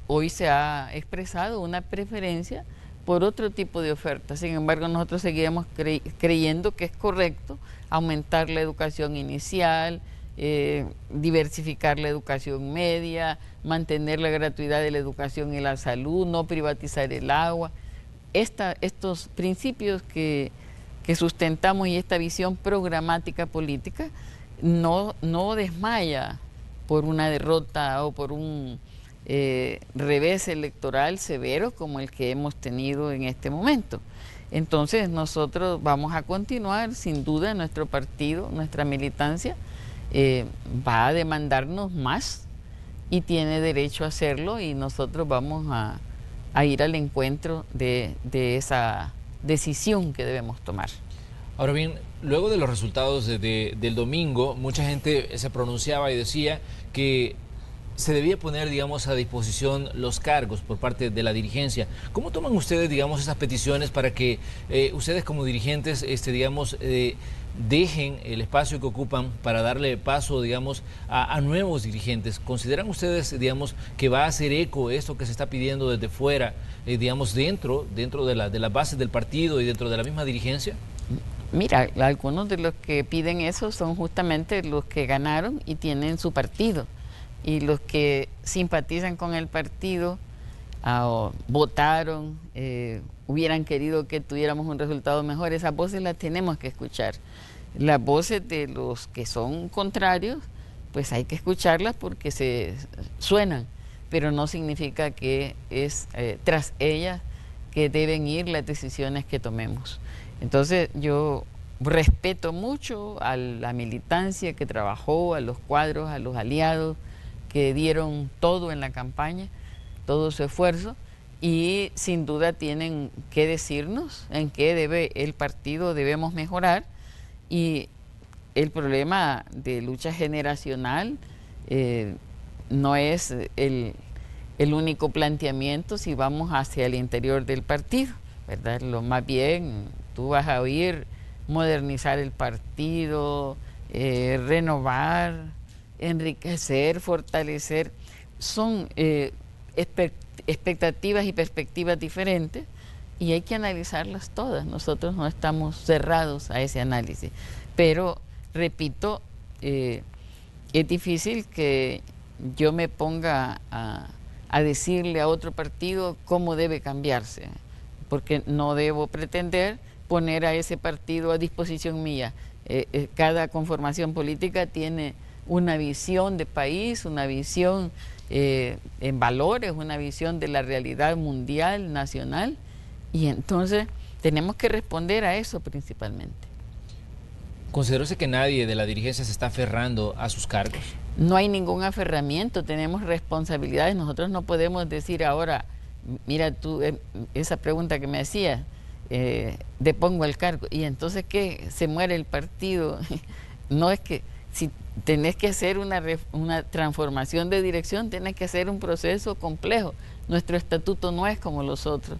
hoy se ha expresado una preferencia por otro tipo de ofertas. Sin embargo, nosotros seguiremos creyendo que es correcto aumentar la educación inicial, diversificar la educación media, mantener la gratuidad de la educación y la salud, no privatizar el agua. Estos principios que sustentamos y esta visión programática política no desmaya por una derrota o por un revés electoral severo como el que hemos tenido en este momento. Entonces nosotros vamos a continuar, sin duda. Nuestro partido, nuestra militancia va a demandarnos más y tiene derecho a hacerlo, y nosotros vamos a ir al encuentro de esa decisión que debemos tomar. Ahora bien, luego de los resultados del domingo, mucha gente se pronunciaba y decía que se debía poner, digamos, a disposición los cargos por parte de la dirigencia. ¿Cómo toman ustedes, digamos, esas peticiones para que ustedes como dirigentes, digamos, dejen el espacio que ocupan para darle paso, digamos, a nuevos dirigentes? ¿Consideran ustedes, digamos, que va a hacer eco esto que se está pidiendo desde fuera, digamos, dentro de las bases del partido y dentro de la misma dirigencia? Mira, algunos de los que piden eso son justamente los que ganaron y tienen su partido, y los que simpatizan con el partido, votaron, hubieran querido que tuviéramos un resultado mejor. Esas voces las tenemos que escuchar. Las voces de los que son contrarios, pues hay que escucharlas porque se suenan, pero no significa que es tras ellas que deben ir las decisiones que tomemos. Entonces yo respeto mucho a la militancia que trabajó, a los cuadros, a los aliados que dieron todo en la campaña, todo su esfuerzo, y sin duda tienen que decirnos en qué el partido debemos mejorar. Y el problema de lucha generacional no es el único planteamiento si vamos hacia el interior del partido, ¿verdad? Lo más bien tú vas a oír modernizar el partido, renovar, enriquecer, fortalecer. Son expectativas y perspectivas diferentes y hay que analizarlas todas. Nosotros no estamos cerrados a ese análisis, pero repito, es difícil que yo me ponga a decirle a otro partido cómo debe cambiarse, porque no debo pretender poner a ese partido a disposición mía. Cada conformación política tiene una visión de país, una visión en valores, una visión de la realidad mundial, nacional, y entonces tenemos que responder a eso principalmente. ¿Considera usted que nadie de la dirigencia se está aferrando a sus cargos? No hay ningún aferramiento, tenemos responsabilidades. Nosotros no podemos decir ahora, mira tú, esa pregunta que me hacías, depongo el cargo, y entonces ¿qué? ¿Se muere el partido? No, es que si tenés que hacer una transformación de dirección, tenés que hacer un proceso complejo. Nuestro estatuto no es como los otros.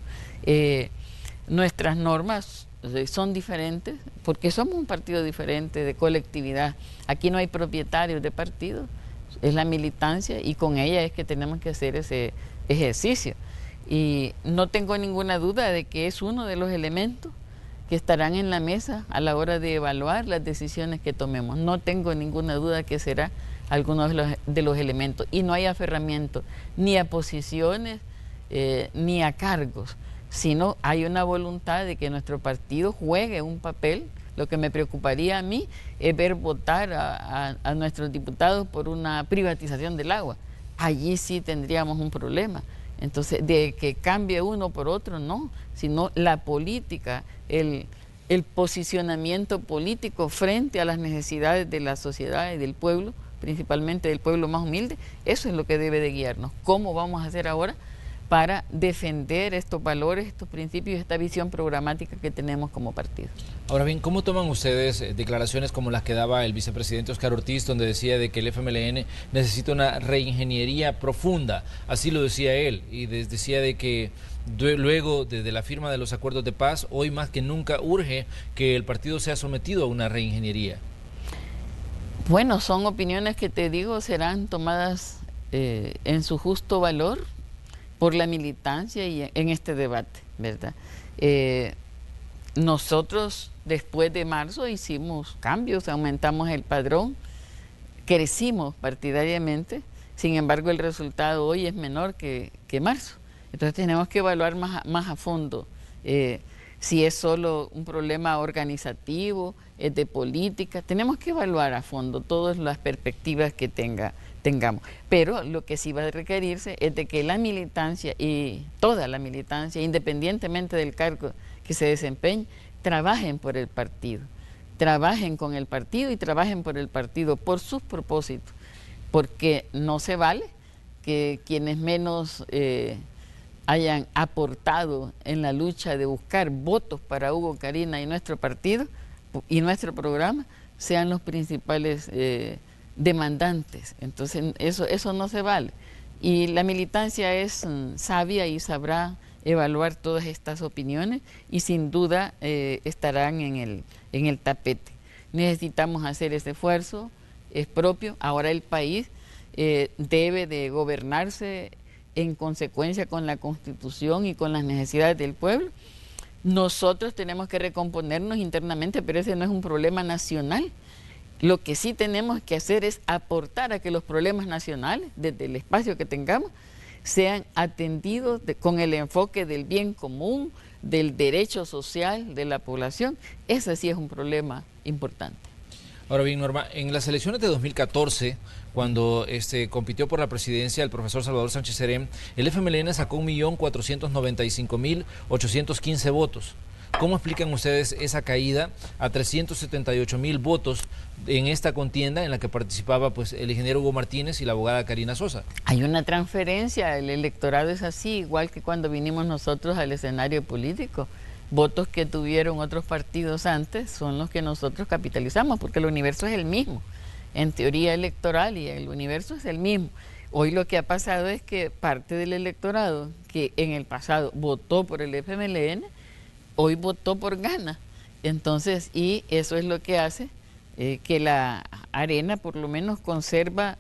Nuestras normas son diferentes porque somos un partido diferente de colectividad. Aquí no hay propietarios de partidos, es la militancia y con ella es que tenemos que hacer ese ejercicio. Y no tengo ninguna duda de que es uno de los elementos que estarán en la mesa a la hora de evaluar las decisiones que tomemos. No tengo ninguna duda que será alguno de los elementos. Y no hay aferramiento ni a posiciones ni a cargos, sino hay una voluntad de que nuestro partido juegue un papel. Lo que me preocuparía a mí es ver votar a nuestros diputados por una privatización del agua. Allí sí tendríamos un problema. Entonces, de que cambie uno por otro, no, sino la política, el posicionamiento político frente a las necesidades de la sociedad y del pueblo, principalmente del pueblo más humilde, eso es lo que debe de guiarnos. ¿Cómo vamos a hacer ahora para defender estos valores, estos principios, esta visión programática que tenemos como partido? Ahora bien, ¿cómo toman ustedes declaraciones como las que daba el vicepresidente Óscar Ortiz, donde decía de que el FMLN necesita una reingeniería profunda? Así lo decía él, y decía de que luego de la firma de los acuerdos de paz, hoy más que nunca urge que el partido sea sometido a una reingeniería. Bueno, son opiniones que te digo serán tomadas en su justo valor por la militancia y en este debate, ¿verdad? Nosotros después de marzo hicimos cambios, aumentamos el padrón, crecimos partidariamente, sin embargo el resultado hoy es menor que marzo. Entonces tenemos que evaluar más a fondo si es solo un problema organizativo, es de política. Tenemos que evaluar a fondo todas las perspectivas que tengamos. Pero lo que sí va a requerirse es de que la militancia y toda la militancia, independientemente del cargo que se desempeñe, trabajen por el partido, trabajen con el partido y trabajen por el partido, por sus propósitos, porque no se vale que quienes menos hayan aportado en la lucha de buscar votos para Hugo Karina y nuestro partido y nuestro programa sean los principales demandantes. Entonces eso no se vale. Y la militancia es sabia y sabrá evaluar todas estas opiniones y sin duda estarán en el tapete. Necesitamos hacer ese esfuerzo, es propio. Ahora el país debe de gobernarse en consecuencia con la Constitución y con las necesidades del pueblo. Nosotros tenemos que recomponernos internamente, pero ese no es un problema nacional. Lo que sí tenemos que hacer es aportar a que los problemas nacionales, desde el espacio que tengamos, sean atendidos con el enfoque del bien común, del derecho social de la población. Ese sí es un problema importante. Ahora bien, Norma, en las elecciones de 2014, cuando compitió por la presidencia el profesor Salvador Sánchez Serén, el FMLN sacó 1.495.815 votos. ¿Cómo explican ustedes esa caída a 378.000 votos en esta contienda en la que participaba pues el ingeniero Hugo Martínez y la abogada Karina Sosa? Hay una transferencia, el electorado es así, igual que cuando vinimos nosotros al escenario político. Votos que tuvieron otros partidos antes son los que nosotros capitalizamos, porque el universo es el mismo, en teoría electoral, y el universo es el mismo. Hoy lo que ha pasado es que parte del electorado que en el pasado votó por el FMLN, hoy votó por Gana. Entonces, y eso es lo que hace que la Arena por lo menos conserva,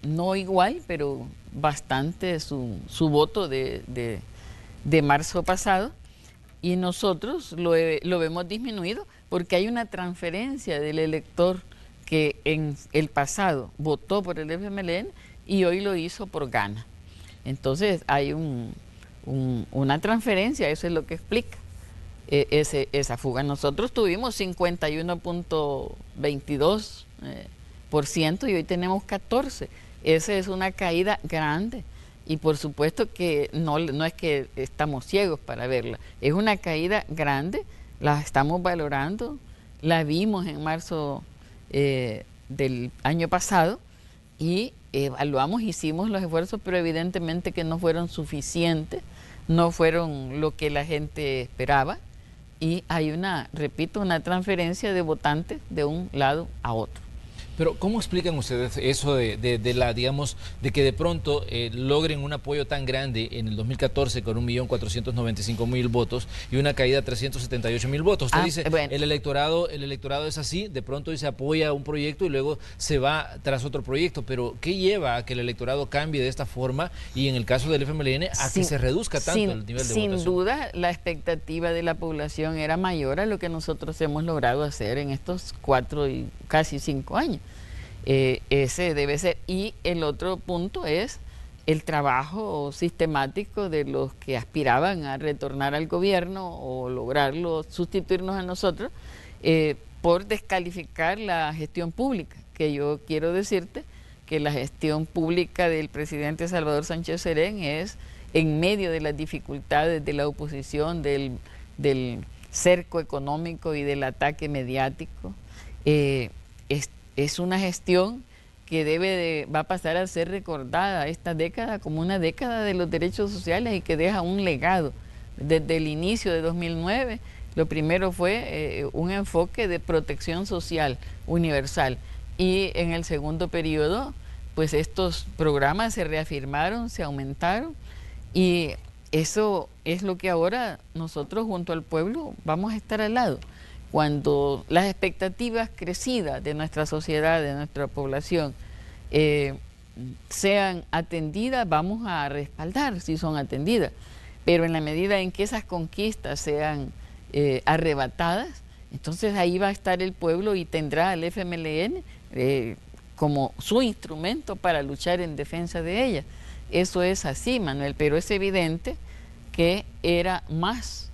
no igual, pero bastante su voto de marzo pasado, y nosotros lo vemos disminuido porque hay una transferencia del elector que en el pasado votó por el FMLN y hoy lo hizo por Gana. Entonces hay una transferencia, eso es lo que explica esa fuga. Nosotros tuvimos 51.22% y hoy tenemos 14%. Esa es una caída grande y por supuesto que no es que estamos ciegos para verla, es una caída grande, la estamos valorando, la vimos en marzo del año pasado y evaluamos, hicimos los esfuerzos, pero evidentemente que no fueron suficientes, no fueron lo que la gente esperaba y hay una transferencia de votantes de un lado a otro. Pero ¿cómo explican ustedes eso de que de pronto logren un apoyo tan grande en el 2014 con 1.495.000 votos y una caída de 378.000 votos? Usted dice, bueno, el electorado es así, de pronto hoy se apoya un proyecto y luego se va tras otro proyecto, pero ¿qué lleva a que el electorado cambie de esta forma y en el caso del FMLN a que se reduzca tanto el nivel de votación? Sin duda, la expectativa de la población era mayor a lo que nosotros hemos logrado hacer en estos 4 y casi 5 años. Ese debe ser. Y el otro punto es el trabajo sistemático de los que aspiraban a retornar al gobierno o lograrlo, sustituirnos a nosotros, por descalificar la gestión pública, que yo quiero decirte que la gestión pública del presidente Salvador Sánchez Serén es en medio de las dificultades de la oposición, del cerco económico y del ataque mediático. Es una gestión que va a pasar a ser recordada esta década como una década de los derechos sociales y que deja un legado. Desde el inicio de 2009, lo primero fue un enfoque de protección social universal y en el segundo periodo, pues estos programas se reafirmaron, se aumentaron y eso es lo que ahora nosotros junto al pueblo vamos a estar al lado. Cuando las expectativas crecidas de nuestra sociedad, de nuestra población, sean atendidas, vamos a respaldar si son atendidas. Pero en la medida en que esas conquistas sean arrebatadas, entonces ahí va a estar el pueblo y tendrá al FMLN como su instrumento para luchar en defensa de ella. Eso es así, Manuel, pero es evidente que era más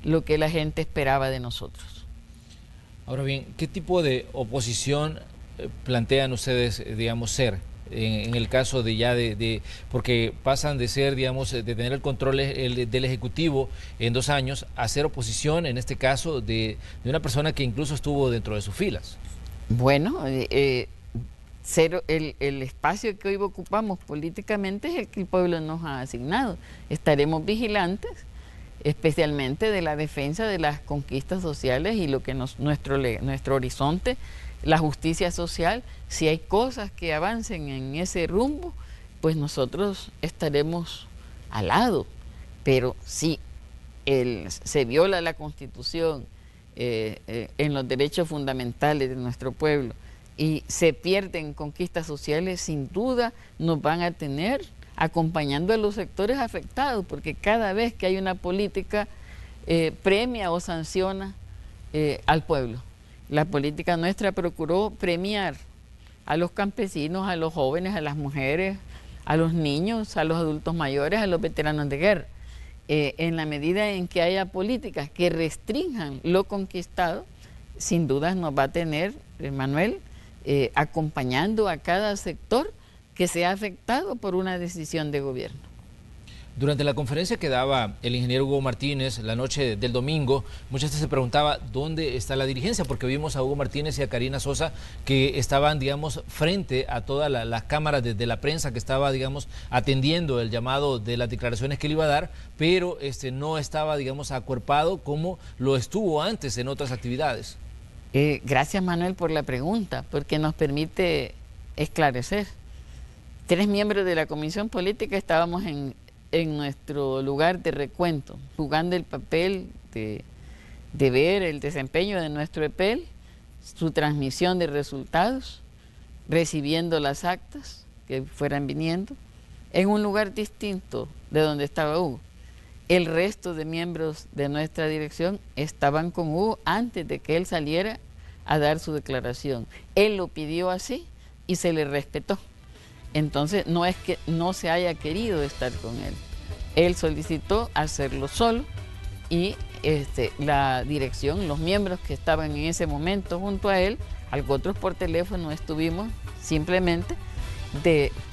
lo que la gente esperaba de nosotros. Ahora bien, ¿qué tipo de oposición plantean ustedes, digamos, ser? En el caso porque pasan de ser, digamos, de tener el control del Ejecutivo en 2 años a ser oposición, en este caso, de una persona que incluso estuvo dentro de sus filas. Bueno, el espacio que hoy ocupamos políticamente es el que el pueblo nos ha asignado. Estaremos vigilantes, especialmente de la defensa de las conquistas sociales y lo que nuestro horizonte, la justicia social. Si hay cosas que avancen en ese rumbo, pues nosotros estaremos al lado. Pero si se viola la Constitución en los derechos fundamentales de nuestro pueblo y se pierden conquistas sociales, sin duda nos van a tener acompañando a los sectores afectados, porque cada vez que hay una política premia o sanciona al pueblo. La política nuestra procuró premiar a los campesinos, a los jóvenes, a las mujeres, a los niños, a los adultos mayores, a los veteranos de guerra. En la medida en que haya políticas que restrinjan lo conquistado, sin duda nos va a tener, Manuel, acompañando a cada sector que sea afectado por una decisión de gobierno. Durante la conferencia que daba el ingeniero Hugo Martínez la noche del domingo, muchas veces se preguntaba dónde está la dirigencia, porque vimos a Hugo Martínez y a Karina Sosa que estaban, digamos, frente a todas las cámaras de la prensa que estaba, digamos, atendiendo el llamado de las declaraciones que él iba a dar, pero no estaba, digamos, acuerpado como lo estuvo antes en otras actividades. Gracias, Manuel, por la pregunta, porque nos permite esclarecer. 3 miembros de la Comisión Política estábamos en nuestro lugar de recuento, jugando el papel de ver el desempeño de nuestro EPEL, su transmisión de resultados, recibiendo las actas que fueran viniendo, en un lugar distinto de donde estaba Hugo. El resto de miembros de nuestra dirección estaban con Hugo antes de que él saliera a dar su declaración. Él lo pidió así y se le respetó. Entonces no es que no se haya querido estar con él. Él solicitó hacerlo solo y la dirección, los miembros que estaban en ese momento junto a él, otros por teléfono estuvimos, simplemente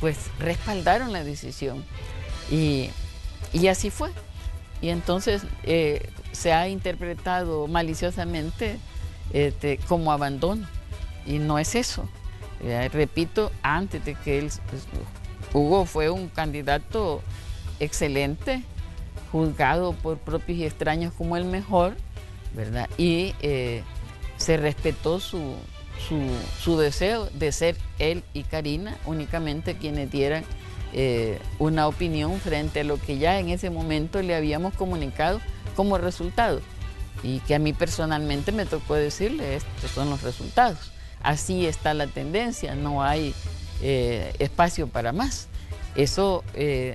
pues respaldaron la decisión. Y así fue. Y entonces se ha interpretado maliciosamente como abandono. Y no es eso. Repito, antes de que Hugo fue un candidato excelente, juzgado por propios y extraños como el mejor, ¿verdad? Y se respetó su deseo de ser él y Karina únicamente quienes dieran una opinión frente a lo que ya en ese momento le habíamos comunicado como resultado, y que a mí personalmente me tocó decirle: estos son los resultados, así está la tendencia, no hay espacio para más. Eso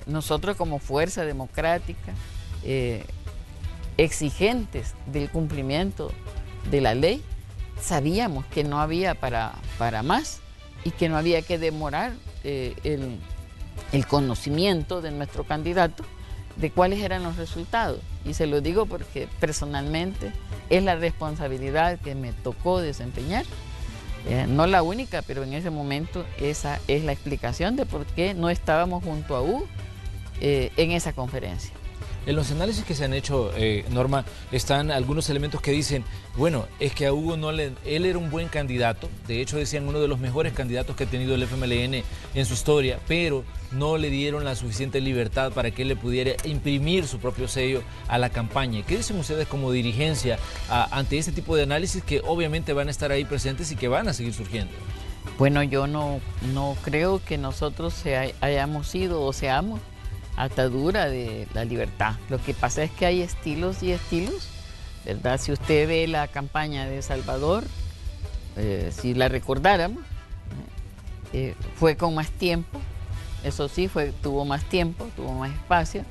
nosotros como fuerza democrática, exigentes del cumplimiento de la ley, sabíamos que no había para más y que no había que demorar el conocimiento de nuestro candidato de cuáles eran los resultados. Y se lo digo porque personalmente es la responsabilidad que me tocó desempeñar. No la única, pero en ese momento esa es la explicación de por qué no estábamos junto a Hugo en esa conferencia. En los análisis que se han hecho, Norma, están algunos elementos que dicen, bueno, es que a Hugo él era un buen candidato, de hecho decían uno de los mejores candidatos que ha tenido el FMLN en su historia, pero no le dieron la suficiente libertad para que él le pudiera imprimir su propio sello a la campaña. ¿Qué dicen ustedes como dirigencia ante este tipo de análisis que obviamente van a estar ahí presentes y que van a seguir surgiendo? Bueno, yo no creo que nosotros hayamos sido o seamos atadura de la libertad. Lo que pasa es que hay estilos y estilos, ¿verdad? Si usted ve la campaña de Salvador, si la recordáramos, fue con más tiempo, eso sí, tuvo más tiempo, tuvo más espacio,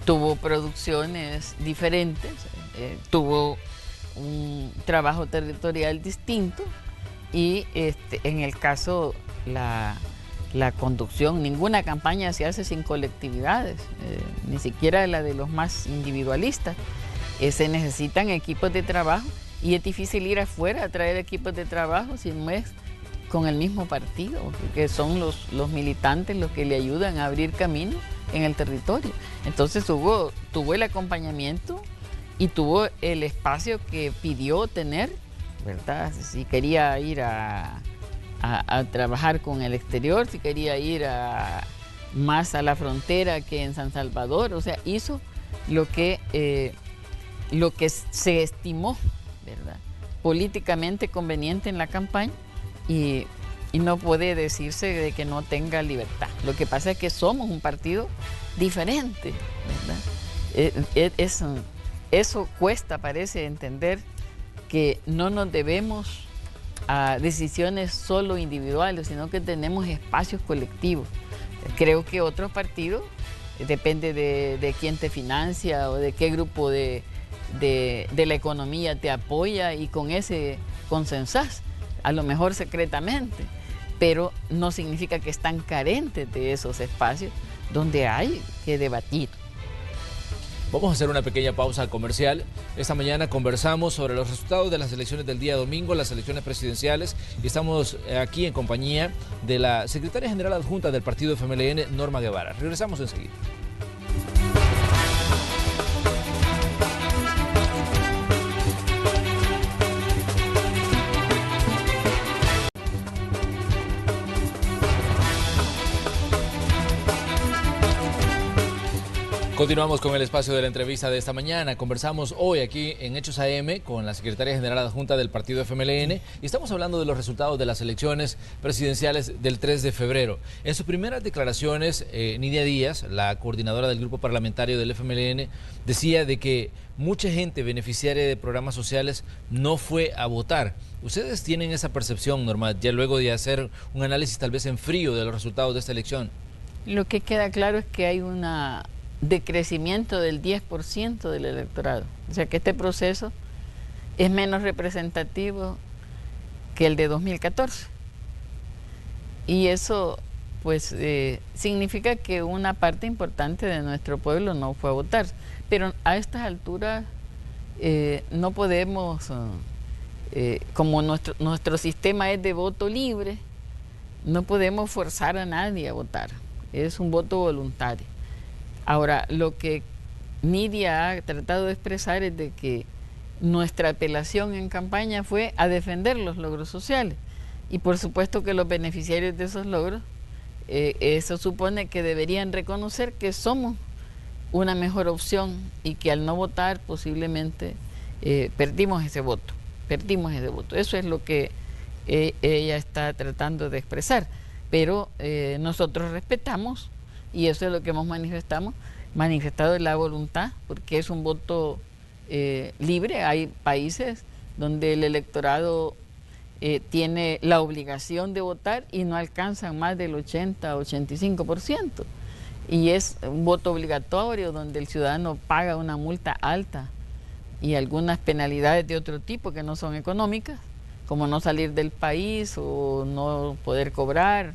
tuvo producciones diferentes, tuvo un trabajo territorial distinto y en el caso la conducción, ninguna campaña se hace sin colectividades, ni siquiera la de los más individualistas. Se necesitan equipos de trabajo y es difícil ir afuera a traer equipos de trabajo si no es con el mismo partido, que son los militantes los que le ayudan a abrir camino en el territorio. Entonces Hugo tuvo el acompañamiento y tuvo el espacio que pidió tener, ¿verdad? Si quería ir a trabajar con el exterior, si quería ir más a la frontera que en San Salvador, o sea, hizo lo que se estimó, ¿verdad?, políticamente conveniente en la campaña y no puede decirse de que no tenga libertad. Lo que pasa es que somos un partido diferente, ¿verdad? Eso cuesta, parece, entender que no nos debemos a decisiones solo individuales, sino que tenemos espacios colectivos. Creo que otros partidos, depende de quién te financia o de qué grupo de la economía te apoya y con ese consensás, a lo mejor secretamente, pero no significa que están carentes de esos espacios donde hay que debatir. Vamos a hacer una pequeña pausa comercial. Esta mañana conversamos sobre los resultados de las elecciones del día domingo, las elecciones presidenciales, y estamos aquí en compañía de la secretaria general adjunta del partido FMLN, Norma Guevara. Regresamos enseguida. Continuamos con el espacio de la entrevista de esta mañana. Conversamos hoy aquí en Hechos AM con la secretaria general adjunta del partido FMLN y estamos hablando de los resultados de las elecciones presidenciales del 3 de febrero. En sus primeras declaraciones, Nidia Díaz, la coordinadora del grupo parlamentario del FMLN, decía de que mucha gente beneficiaria de programas sociales no fue a votar. ¿Ustedes tienen esa percepción, Norma, ya luego de hacer un análisis tal vez en frío de los resultados de esta elección? Lo que queda claro es que hay una decrecimiento del 10% del electorado. O sea que este proceso es menos representativo que el de 2014. Y eso pues significa que una parte importante de nuestro pueblo no fue a votar. Pero a estas alturas no podemos, como nuestro sistema es de voto libre, no podemos forzar a nadie a votar. Es un voto voluntario. Ahora, lo que Nidia ha tratado de expresar es de que nuestra apelación en campaña fue a defender los logros sociales. Y por supuesto que los beneficiarios de esos logros, eso supone que deberían reconocer que somos una mejor opción y que al no votar posiblemente perdimos ese voto. Eso es lo que ella está tratando de expresar. Pero nosotros respetamos, y eso es lo que hemos manifestado la voluntad, porque es un voto libre. Hay países donde el electorado tiene la obligación de votar y no alcanzan más del 80-85%. Y es un voto obligatorio donde el ciudadano paga una multa alta y algunas penalidades de otro tipo que no son económicas, como no salir del país o no poder cobrar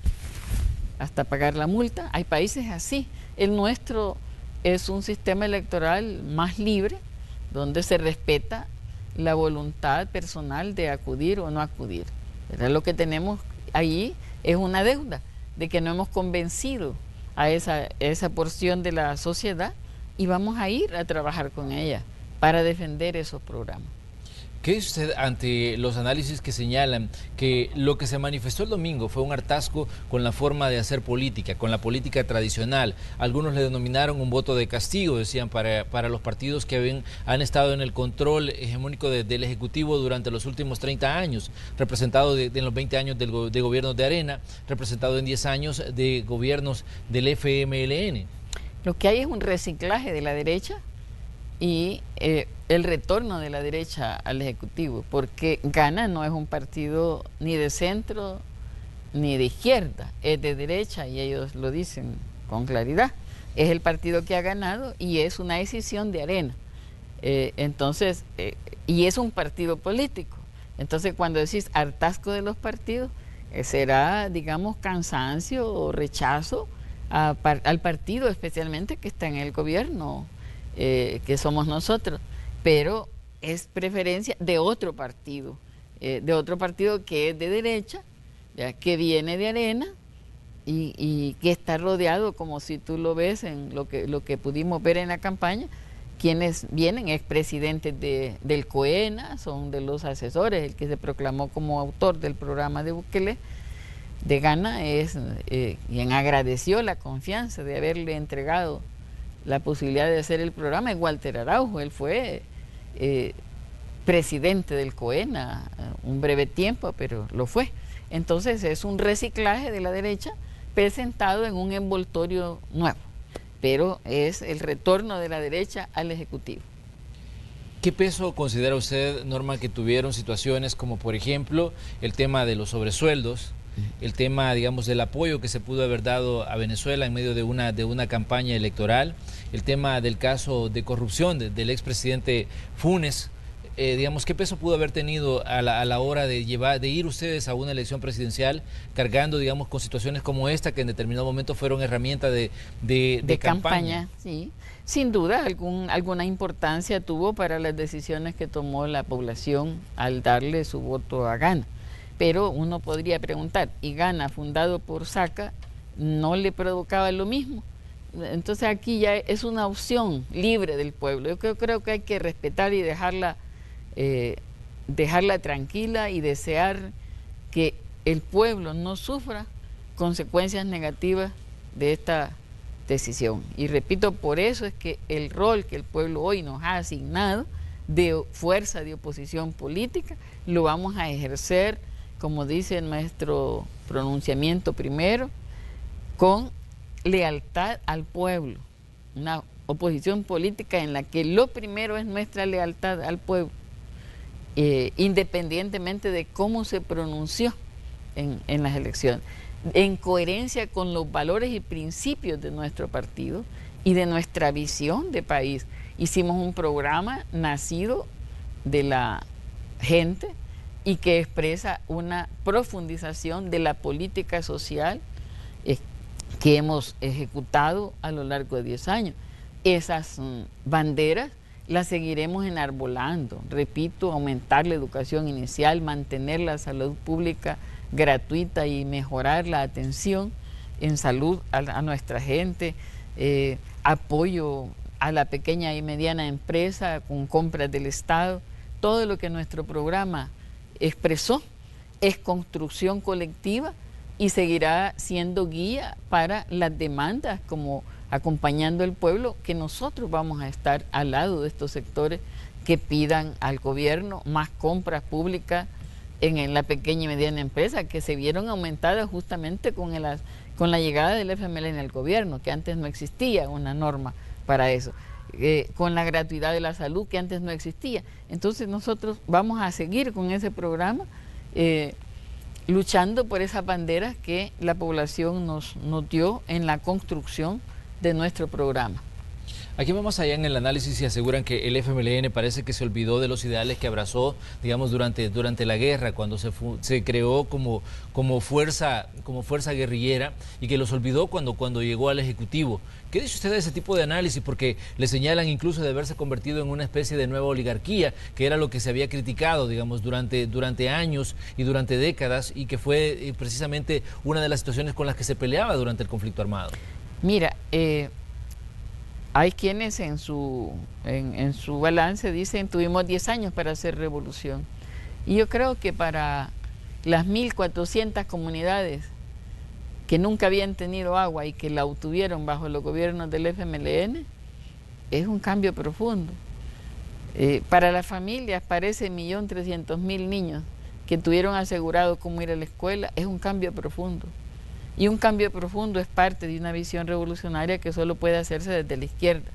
hasta pagar la multa. Hay países así. El nuestro es un sistema electoral más libre, donde se respeta la voluntad personal de acudir o no acudir. Pero lo que tenemos ahí es una deuda de que no hemos convencido a esa porción de la sociedad y vamos a ir a trabajar con ella para defender esos programas. ¿Qué dice usted ante los análisis que señalan que lo que se manifestó el domingo fue un hartazgo con la forma de hacer política, con la política tradicional? Algunos le denominaron un voto de castigo, decían, para los partidos que han estado en el control hegemónico del Ejecutivo durante los últimos 30 años, representado en los 20 años de gobiernos de Arena, representado en 10 años de gobiernos del FMLN. Lo que hay es un reciclaje de la derecha y el retorno de la derecha al Ejecutivo, porque Gana no es un partido ni de centro ni de izquierda, es de derecha y ellos lo dicen con claridad. Es el partido que ha ganado y es una decisión de Arena. Entonces, y es un partido político. Entonces, cuando decís hartazgo de los partidos, será, digamos, cansancio o rechazo al partido, especialmente que está en el gobierno, que somos nosotros, pero es preferencia de otro partido que es de derecha, ya, que viene de Arena y que está rodeado, como si tú lo ves en lo que pudimos ver en la campaña, quienes vienen, expresidentes del COENA, son de los asesores, el que se proclamó como autor del programa de Bukele, de Gana, es quien agradeció la confianza de haberle entregado la posibilidad de hacer el programa. Es Walter Araujo. Él fue presidente del COENA un breve tiempo, pero lo fue. Entonces es un reciclaje de la derecha presentado en un envoltorio nuevo, pero es el retorno de la derecha al Ejecutivo. ¿Qué peso considera usted, Norma, que tuvieron situaciones como, por ejemplo, el tema de los sobresueldos, el tema, digamos, del apoyo que se pudo haber dado a Venezuela en medio de una campaña electoral, el tema del caso de corrupción del expresidente Funes? Digamos, ¿qué peso pudo haber tenido a la hora de ir ustedes a una elección presidencial cargando, digamos, con situaciones como esta, que en determinado momento fueron herramientas de campaña? Sí, sin duda alguna importancia tuvo para las decisiones que tomó la población al darle su voto a Gana. Pero uno podría preguntar, ¿y Gana, fundado por Saca, no le provocaba lo mismo? Entonces aquí ya es una opción libre del pueblo. Yo creo que hay que respetar y dejarla tranquila y desear que el pueblo no sufra consecuencias negativas de esta decisión. Y repito, por eso es que el rol que el pueblo hoy nos ha asignado de fuerza de oposición política, lo vamos a ejercer, como dice nuestro pronunciamiento primero, con lealtad al pueblo. Una oposición política en la que lo primero es nuestra lealtad al pueblo, independientemente de cómo se pronunció en las elecciones, en coherencia con los valores y principios de nuestro partido y de nuestra visión de país. Hicimos un programa nacido de la gente y que expresa una profundización de la política social que hemos ejecutado a lo largo de 10 años. Esas banderas las seguiremos enarbolando. Repito, aumentar la educación inicial, mantener la salud pública gratuita y mejorar la atención en salud a nuestra gente, apoyo a la pequeña y mediana empresa con compras del Estado. Todo lo que nuestro programa expresó es construcción colectiva y seguirá siendo guía para las demandas, como acompañando al pueblo, que nosotros vamos a estar al lado de estos sectores que pidan al gobierno más compras públicas en la pequeña y mediana empresa, que se vieron aumentadas justamente con la llegada del FMLN al gobierno, que antes no existía una norma para eso, con la gratuidad de la salud, que antes no existía. Entonces nosotros vamos a seguir con ese programa, luchando por esas banderas que la población nos dio en la construcción de nuestro programa. Aquí vamos allá en el análisis y aseguran que el FMLN parece que se olvidó de los ideales que abrazó, digamos, durante la guerra, cuando se creó como fuerza guerrillera, y que los olvidó cuando llegó al Ejecutivo. ¿Qué dice usted de ese tipo de análisis? Porque le señalan incluso de haberse convertido en una especie de nueva oligarquía, que era lo que se había criticado, digamos, durante años y durante décadas, y que fue precisamente una de las situaciones con las que se peleaba durante el conflicto armado. Mira, hay quienes en su balance dicen tuvimos 10 años para hacer revolución. Y yo creo que para las 1.400 comunidades que nunca habían tenido agua y que la obtuvieron bajo los gobiernos del FMLN, es un cambio profundo. Para las familias, para ese 1.300.000 niños que tuvieron asegurado cómo ir a la escuela, es un cambio profundo. Y un cambio profundo es parte de una visión revolucionaria que solo puede hacerse desde la izquierda.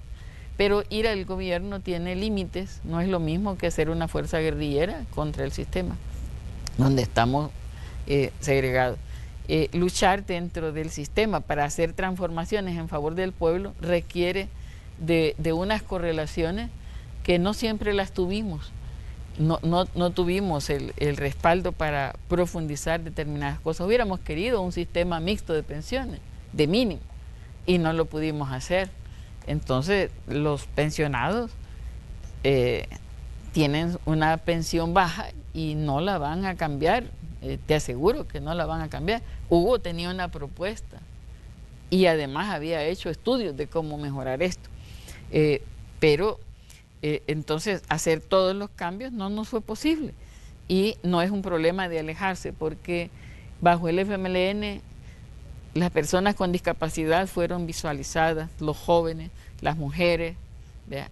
Pero ir al gobierno tiene límites, no es lo mismo que ser una fuerza guerrillera contra el sistema, donde estamos segregados. Luchar dentro del sistema para hacer transformaciones en favor del pueblo requiere de unas correlaciones que no siempre las tuvimos. No tuvimos el respaldo para profundizar determinadas cosas. Hubiéramos querido un sistema mixto de pensiones, de mínimo, y no lo pudimos hacer. Entonces, los pensionados tienen una pensión baja y no la van a cambiar. Te aseguro que no la van a cambiar. Hugo tenía una propuesta y además había hecho estudios de cómo mejorar esto. Pero entonces hacer todos los cambios no nos fue posible. Y no es un problema de alejarse, porque bajo el FMLN las personas con discapacidad fueron visualizadas, los jóvenes, las mujeres,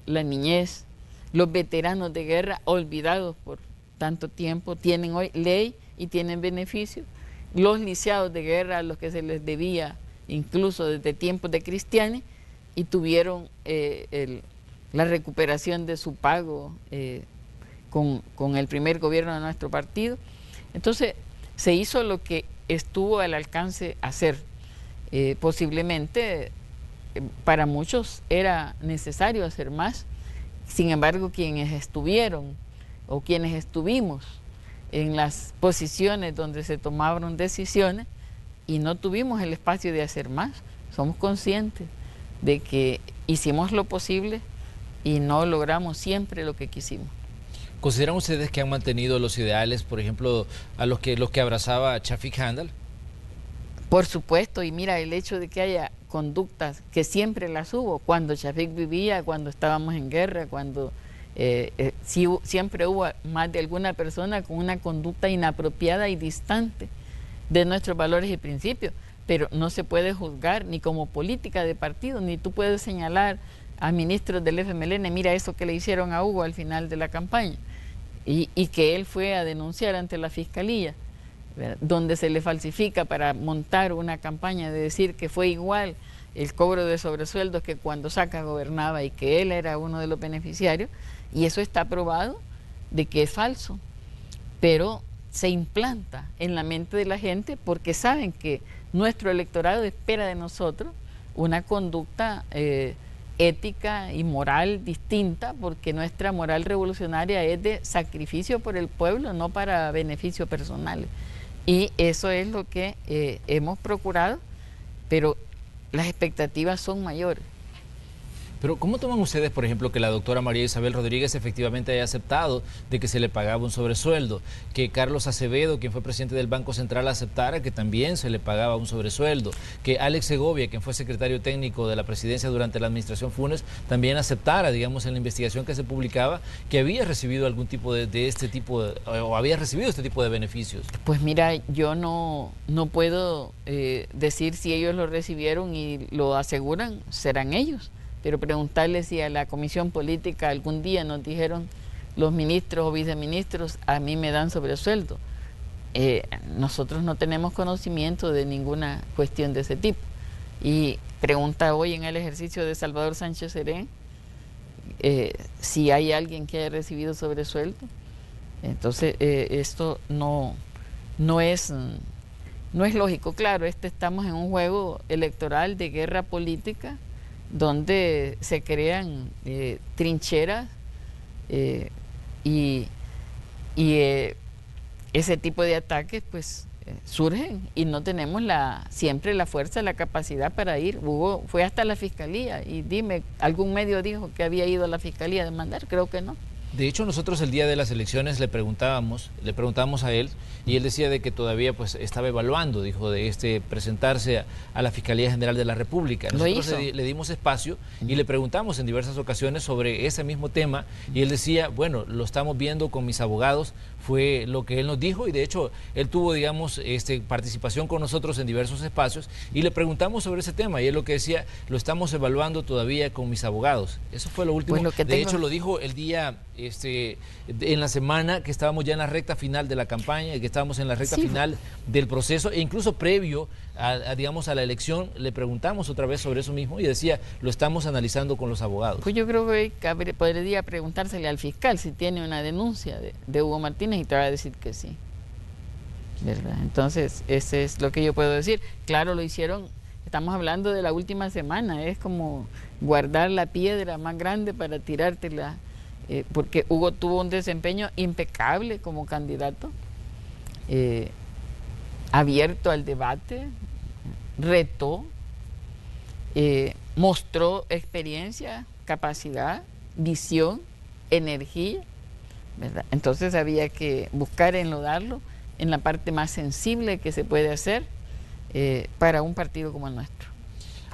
la niñez, los veteranos de guerra olvidados por tanto tiempo, tienen hoy ley y tienen beneficios. Los lisiados de guerra, a los que se les debía incluso desde tiempos de Cristiani, y tuvieron la recuperación de su pago con el primer gobierno de nuestro partido. Entonces se hizo lo que estuvo al alcance hacer. Posiblemente para muchos era necesario hacer más. Sin embargo, quienes estuvieron o quienes estuvimos en las posiciones donde se tomaron decisiones y no tuvimos el espacio de hacer más, somos conscientes de que hicimos lo posible y no logramos siempre lo que quisimos. ¿Consideran ustedes que han mantenido los ideales, por ejemplo, a los que abrazaba Shafik Handal? Por supuesto, y mira, el hecho de que haya conductas que siempre las hubo, cuando Shafik vivía, cuando estábamos en guerra, cuando siempre hubo más de alguna persona con una conducta inapropiada y distante de nuestros valores y principios. pero no se puede juzgar ni como política de partido, ni tú puedes señalar a ministros del FMLN, mira eso que le hicieron a Hugo al final de la campaña, y que él fue a denunciar ante la Fiscalía, ¿verdad?, donde se le falsifica para montar una campaña de decir que fue igual el cobro de sobresueldos que cuando Saca gobernaba y que él era uno de los beneficiarios, y eso está probado de que es falso, pero se implanta en la mente de la gente porque saben que nuestro electorado espera de nosotros una conducta ética y moral distinta, porque nuestra moral revolucionaria es de sacrificio por el pueblo, no para beneficios personales. Y eso es lo que hemos procurado, pero las expectativas son mayores. Pero ¿cómo toman ustedes, por ejemplo, que la doctora María Isabel Rodríguez efectivamente haya aceptado de que se le pagaba un sobresueldo? Que Carlos Acevedo, quien fue presidente del Banco Central, aceptara que también se le pagaba un sobresueldo. Que Alex Segovia, quien fue secretario técnico de la presidencia durante la administración Funes, también aceptara, digamos, en la investigación que se publicaba, que había recibido algún tipo de este tipo de, o había recibido este tipo de beneficios. Pues mira, yo no puedo decir si ellos lo recibieron y lo aseguran, serán ellos. Pero preguntarle si a la comisión política algún día nos dijeron los ministros o viceministros, a mí me dan sobresueldo. Nosotros no tenemos conocimiento de ninguna cuestión de ese tipo. Y pregunta hoy en el ejercicio de Salvador Sánchez Serén si hay alguien que haya recibido sobresueldo. Entonces esto no es lógico. Claro, estamos en un juego electoral de guerra política, donde se crean trincheras y ese tipo de ataques pues surgen y no tenemos siempre la fuerza, la capacidad para ir. Hugo fue hasta la Fiscalía y dime, ¿algún medio dijo que había ido a la Fiscalía a demandar? Creo que no. De hecho, nosotros el día de las elecciones le preguntábamos a él, y él decía de que todavía pues estaba evaluando, dijo, de presentarse a la Fiscalía General de la República. Nosotros le dimos espacio y le preguntamos en diversas ocasiones sobre ese mismo tema, y él decía, bueno, lo estamos viendo con mis abogados, fue lo que él nos dijo, y de hecho él tuvo, digamos, participación con nosotros en diversos espacios, y le preguntamos sobre ese tema, y él lo que decía, lo estamos evaluando todavía con mis abogados. Eso fue lo último. Pues de hecho, lo dijo el día en la semana que estábamos ya en la recta final de la campaña, que estábamos en la recta final del proceso, e incluso previo digamos, a la elección, le preguntamos otra vez sobre eso mismo y decía, lo estamos analizando con los abogados. Pues yo creo que podría preguntársele al fiscal si tiene una denuncia de Hugo Martínez y te va a decir que sí, ¿verdad? Entonces, ese es lo que yo puedo decir. Claro, lo hicieron, estamos hablando de la última semana, es como guardar la piedra más grande para tirártela, porque Hugo tuvo un desempeño impecable como candidato, abierto al debate, retó, mostró experiencia, capacidad, visión, energía, ¿verdad? Entonces había que buscar enlodarlo en la parte más sensible que se puede hacer para un partido como el nuestro.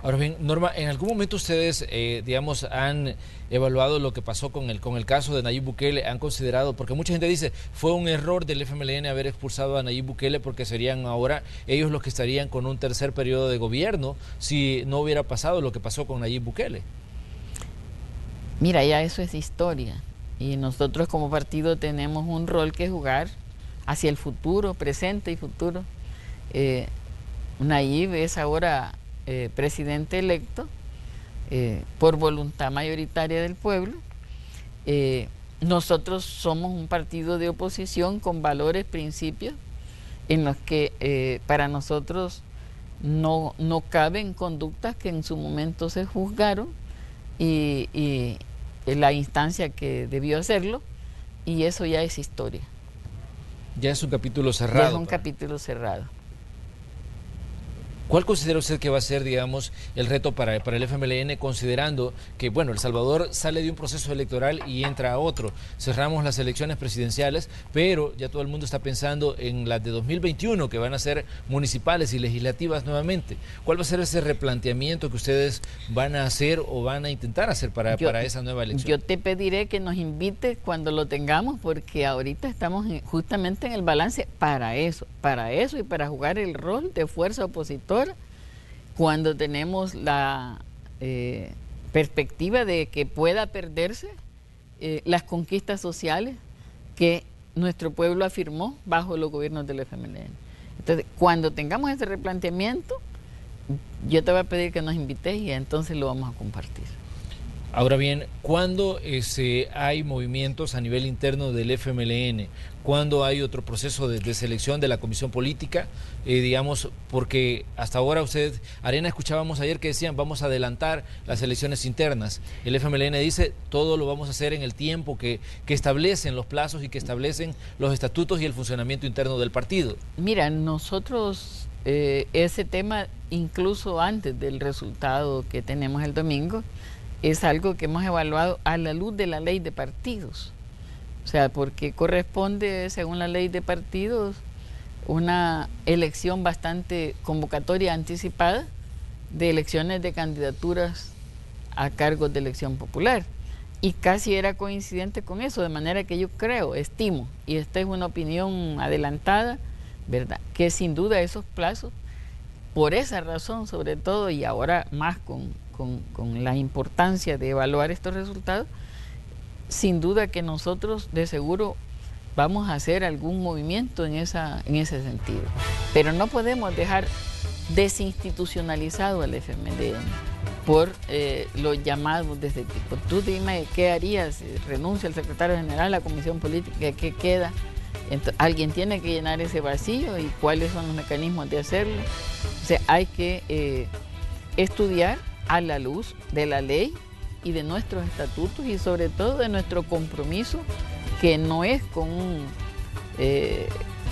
Ahora bien, Norma, ¿en algún momento ustedes, digamos, han evaluado lo que pasó con el caso de Nayib Bukele? ¿Han considerado, porque mucha gente dice, fue un error del FMLN haber expulsado a Nayib Bukele porque serían ahora ellos los que estarían con un tercer periodo de gobierno si no hubiera pasado lo que pasó con Nayib Bukele? Mira, ya eso es historia y nosotros como partido tenemos un rol que jugar hacia el futuro, presente y futuro. Nayib es ahora presidente electo por voluntad mayoritaria del pueblo. Nosotros somos un partido de oposición con valores, principios, en los que para nosotros no caben conductas que en su momento se juzgaron y la instancia que debió hacerlo, y eso ya es historia. Ya es un capítulo cerrado. Ya es un capítulo cerrado. ¿Cuál considera usted que va a ser, digamos, el reto para el FMLN, considerando que, bueno, El Salvador sale de un proceso electoral y entra a otro? Cerramos las elecciones presidenciales, pero ya todo el mundo está pensando en las de 2021, que van a ser municipales y legislativas nuevamente. ¿Cuál va a ser ese replanteamiento que ustedes van a hacer o van a intentar hacer para esa nueva elección? Yo te pediré que nos invites cuando lo tengamos, porque ahorita estamos justamente en el balance para eso y para jugar el rol de fuerza opositora ahora, cuando tenemos la perspectiva de que pueda perderse las conquistas sociales que nuestro pueblo afirmó bajo los gobiernos del FMLN. Entonces, cuando tengamos ese replanteamiento, yo te voy a pedir que nos invites y entonces lo vamos a compartir. Ahora bien, ¿cuándo hay movimientos a nivel interno del FMLN? ¿Cuándo hay otro proceso de selección de la comisión política? Digamos, porque hasta ahora Arena, escuchábamos ayer que decían vamos a adelantar las elecciones internas. El FMLN dice todo lo vamos a hacer en el tiempo que establecen los plazos y que establecen los estatutos y el funcionamiento interno del partido. Mira, nosotros ese tema, incluso antes del resultado que tenemos el domingo, es algo que hemos evaluado a la luz de la ley de partidos. O sea, porque corresponde, según la ley de partidos, una elección bastante convocatoria anticipada de elecciones de candidaturas a cargos de elección popular. Y casi era coincidente con eso, de manera que yo creo, estimo, y esta es una opinión adelantada, ¿verdad?, que sin duda esos plazos, por esa razón sobre todo, y ahora más con la importancia de evaluar estos resultados, sin duda que nosotros de seguro vamos a hacer algún movimiento en ese sentido. Pero no podemos dejar desinstitucionalizado al FMLN por los llamados de ese tipo. Tú dime qué harías, renuncia el secretario general a la comisión política, ¿qué queda? Entonces, alguien tiene que llenar ese vacío y cuáles son los mecanismos de hacerlo. O sea, hay que estudiar a la luz de la ley y de nuestros estatutos y sobre todo de nuestro compromiso, que no es con un,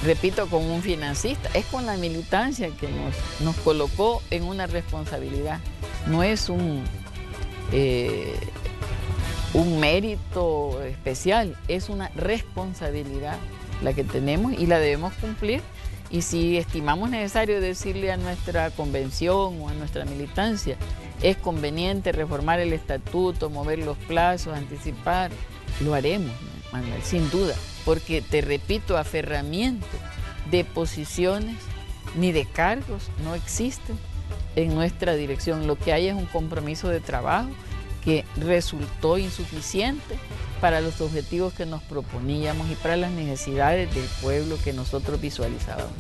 repito, con un financista, es con la militancia que nos colocó en una responsabilidad. No es un mérito especial, es una responsabilidad la que tenemos y la debemos cumplir. Y si estimamos necesario decirle a nuestra convención o a nuestra militancia, es conveniente reformar el estatuto, mover los plazos, anticipar, lo haremos, Manuel, sin duda, porque te repito, aferramiento de posiciones ni de cargos no existen en nuestra dirección. Lo que hay es un compromiso de trabajo que resultó insuficiente para los objetivos que nos proponíamos y para las necesidades del pueblo que nosotros visualizábamos.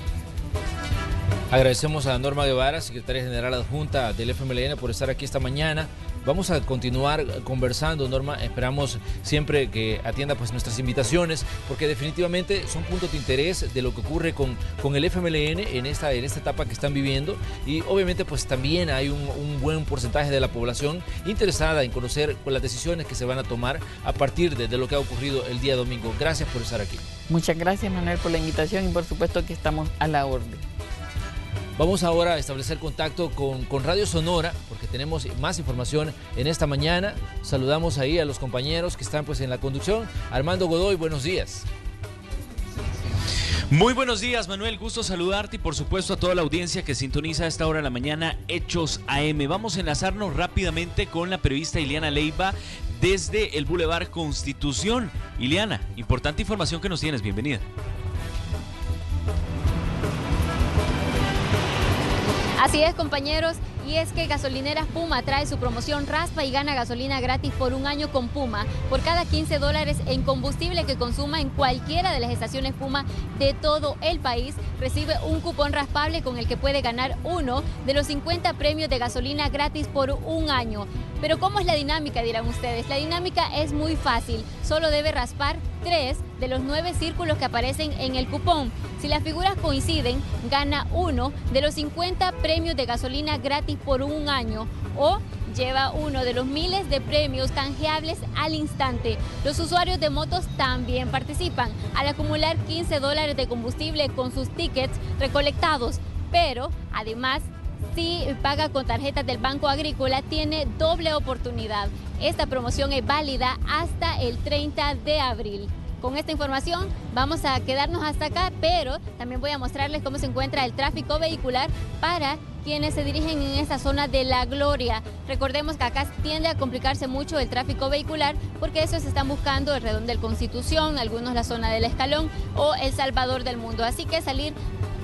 Agradecemos a Norma Guevara, secretaria general adjunta del FMLN, por estar aquí esta mañana. Vamos a continuar conversando, Norma. Esperamos siempre que atienda pues nuestras invitaciones, porque definitivamente son puntos de interés de lo que ocurre con el FMLN en esta etapa que están viviendo, y obviamente pues también hay un buen porcentaje de la población interesada en conocer las decisiones que se van a tomar a partir de lo que ha ocurrido el día domingo. Gracias por estar aquí. Muchas gracias, Manuel, por la invitación y por supuesto que estamos a la orden. Vamos ahora a establecer contacto con Radio Sonora, porque tenemos más información en esta mañana. Saludamos ahí a los compañeros que están pues en la conducción. Armando Godoy, buenos días. Muy buenos días, Manuel, gusto saludarte y por supuesto a toda la audiencia que sintoniza a esta hora de la mañana Hechos AM. Vamos a enlazarnos rápidamente con la periodista Ileana Leiva desde el Boulevard Constitución. Ileana, importante información que nos tienes, bienvenida. Así es, compañeros, y es que Gasolineras Puma trae su promoción Raspa y gana gasolina gratis por un año con Puma. Por cada $15 en combustible que consuma en cualquiera de las estaciones Puma de todo el país, recibe un cupón raspable con el que puede ganar uno de los 50 premios de gasolina gratis por un año. Pero ¿cómo es la dinámica?, dirán ustedes. La dinámica es muy fácil, solo debe raspar 3 de los 9 círculos que aparecen en el cupón. Si las figuras coinciden, gana uno de los 50 premios de gasolina gratis por un año o lleva uno de los miles de premios canjeables al instante. Los usuarios de motos también participan al acumular $15 de combustible con sus tickets recolectados, pero además, si paga con tarjetas del Banco Agrícola, tiene doble oportunidad. Esta promoción es válida hasta el 30 de abril. Con esta información vamos a quedarnos hasta acá, pero también voy a mostrarles cómo se encuentra el tráfico vehicular para quienes se dirigen en esta zona de La Gloria. Recordemos que acá tiende a complicarse mucho el tráfico vehicular porque esos están buscando el Redondel Constitución, algunos la zona del Escalón o El Salvador del Mundo. Así que salir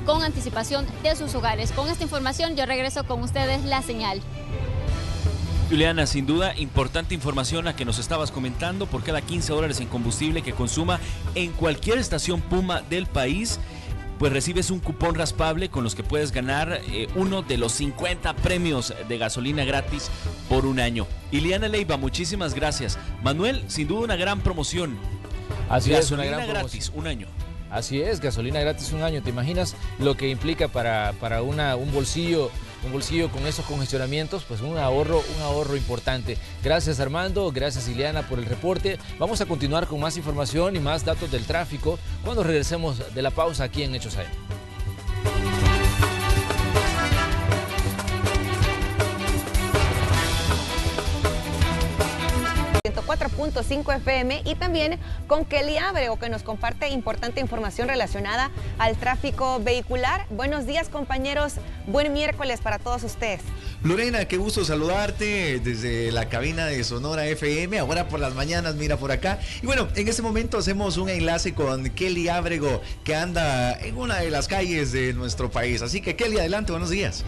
con anticipación de sus hogares. Con esta información yo regreso con ustedes La Señal. Juliana, sin duda, importante información la que nos estabas comentando. Por cada $15 en combustible que consuma en cualquier estación Puma del país, pues recibes un cupón raspable con los que puedes ganar uno de los 50 premios de gasolina gratis por un año. Ileana Leiva, muchísimas gracias. Manuel, sin duda una gran promoción. Así es, una Gasolina gran promoción. gratis, un año. Así es, gasolina gratis un año. ¿Te imaginas lo que implica para un bolsillo con esos congestionamientos? Pues un ahorro importante. Gracias Armando, gracias Ileana por el reporte. Vamos a continuar con más información y más datos del tráfico cuando regresemos de la pausa aquí en Hechos AM. 104.5 FM y también con Kelly Ábrego, que nos comparte importante información relacionada al tráfico vehicular. Buenos días, compañeros. Buen miércoles para todos ustedes. Lorena, qué gusto saludarte desde la cabina de Sonora FM, ahora por las mañanas, mira por acá. Y bueno, en este momento hacemos un enlace con Kelly Ábrego, que anda en una de las calles de nuestro país. Así que Kelly, adelante, buenos días.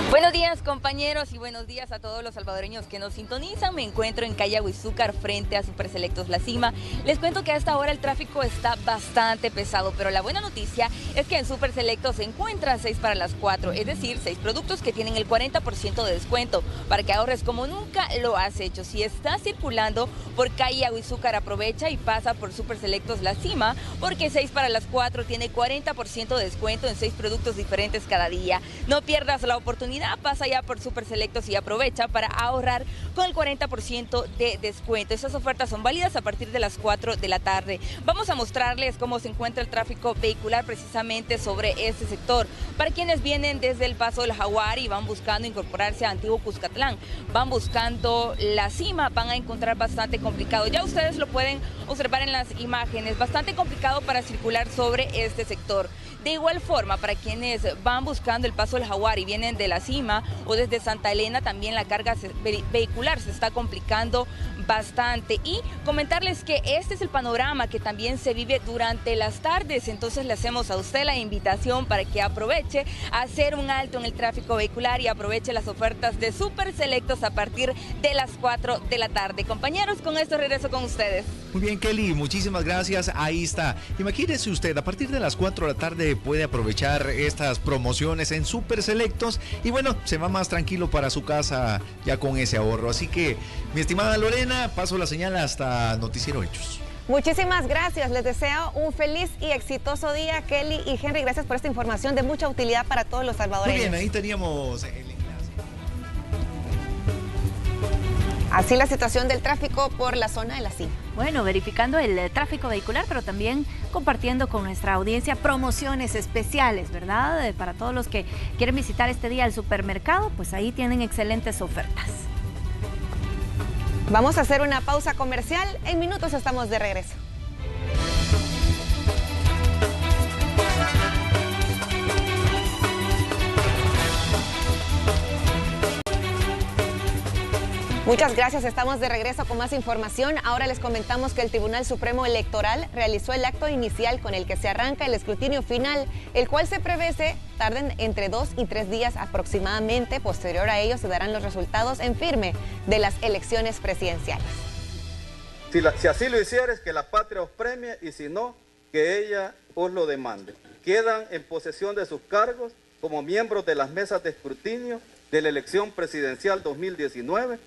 Buenos días, compañeros, y buenos días a todos los salvadoreños que nos sintonizan. Me encuentro en calle Huizúcar frente a Super Selectos La Cima. Les cuento que a esta hora el tráfico está bastante pesado, pero la buena noticia es que en Super Selectos se encuentran 6 para las 4, es decir, 6 productos que tienen el 40% de descuento para que ahorres como nunca lo has hecho. Si estás circulando por calle Huizúcar, aprovecha y pasa por Super Selectos La Cima, porque 6 para las 4 tiene 40% de descuento en 6 productos diferentes cada día. No pierdas la oportunidad. Pasa ya por Super Selectos y aprovecha para ahorrar con el 40% de descuento. Estas ofertas son válidas a partir de las 4 de la tarde. Vamos a mostrarles cómo se encuentra el tráfico vehicular precisamente sobre este sector. Para quienes vienen desde el Paso del Jaguar y van buscando incorporarse a Antiguo Cuscatlán, van buscando La Cima, van a encontrar bastante complicado. Ya ustedes lo pueden observar en las imágenes, bastante complicado para circular sobre este sector. De igual forma, para quienes van buscando el Paso del Jaguar y vienen de La Cima o desde Santa Elena, también la carga vehicular se está complicando bastante. Y comentarles que este es el panorama que también se vive durante las tardes, entonces le hacemos a usted la invitación para que aproveche a hacer un alto en el tráfico vehicular y aproveche las ofertas de Super Selectos a partir de las 4 de la tarde. Compañeros, con esto regreso con ustedes. Muy bien, Kelly, muchísimas gracias. Ahí está. Imagínese usted, a partir de las 4 de la tarde puede aprovechar estas promociones en Super Selectos y bueno, se va más tranquilo para su casa ya con ese ahorro. Así que, mi estimada Lorena, paso la señal hasta Noticiero Hechos. Muchísimas gracias, les deseo un feliz y exitoso día, Kelly y Henry. Gracias por esta información de mucha utilidad para todos los salvadoreños. Muy bien, ahí teníamos el enlace. Así la situación del tráfico por la zona de La Cima. Bueno, verificando el tráfico vehicular, pero también compartiendo con nuestra audiencia promociones especiales, ¿verdad? Para todos los que quieren visitar este día el supermercado, pues ahí tienen excelentes ofertas. Vamos a hacer una pausa comercial. En minutos estamos de regreso. Muchas gracias, estamos de regreso con más información. Ahora les comentamos que el Tribunal Supremo Electoral realizó el acto inicial con el que se arranca el escrutinio final, el cual se prevé tarden entre 2 y 3 días aproximadamente. Posterior a ello se darán los resultados en firme de las elecciones presidenciales. Si así lo hicieres, que la patria os premie, y si no, que ella os lo demande. Quedan en posesión de sus cargos como miembros de las mesas de escrutinio de la elección presidencial 2019.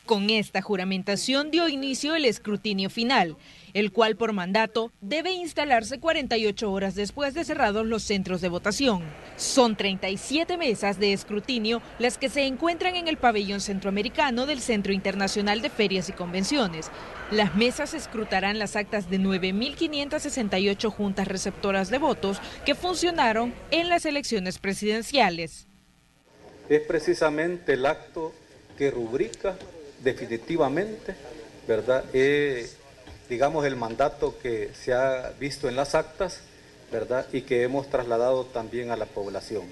Con esta juramentación dio inicio el escrutinio final, el cual por mandato debe instalarse 48 horas después de cerrados los centros de votación. Son 37 mesas de escrutinio las que se encuentran en el pabellón centroamericano del Centro Internacional de Ferias y Convenciones. Las mesas escrutarán las actas de 9.568 juntas receptoras de votos que funcionaron en las elecciones presidenciales. Es precisamente el acto que rubrica definitivamente, ¿verdad? Digamos, el mandato que se ha visto en las actas, ¿verdad? Y que hemos trasladado también a la población.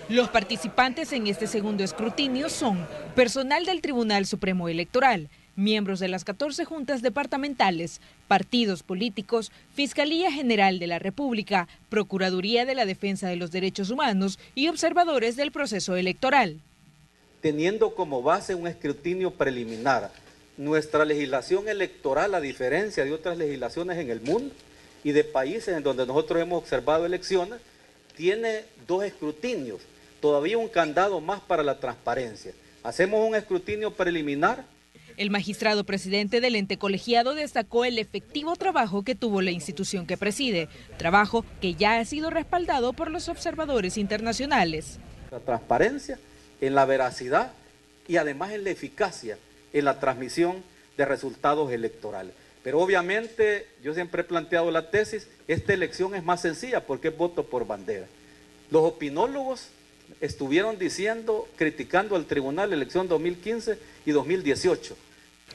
Los participantes en este segundo escrutinio son personal del Tribunal Supremo Electoral, miembros de las 14 juntas departamentales, partidos políticos, Fiscalía General de la República, Procuraduría de la Defensa de los Derechos Humanos y observadores del proceso electoral. Teniendo como base un escrutinio preliminar, nuestra legislación electoral, a diferencia de otras legislaciones en el mundo y de países en donde nosotros hemos observado elecciones, tiene 2 escrutinios, todavía un candado más para la transparencia. Hacemos un escrutinio preliminar. El magistrado presidente del ente colegiado destacó el efectivo trabajo que tuvo la institución que preside, trabajo que ya ha sido respaldado por los observadores internacionales. La transparencia, en la veracidad y además en la eficacia en la transmisión de resultados electorales. Pero obviamente yo siempre he planteado la tesis, esta elección es más sencilla porque es voto por bandera. Los opinólogos estuvieron diciendo, criticando al tribunal la elección 2015 y 2018.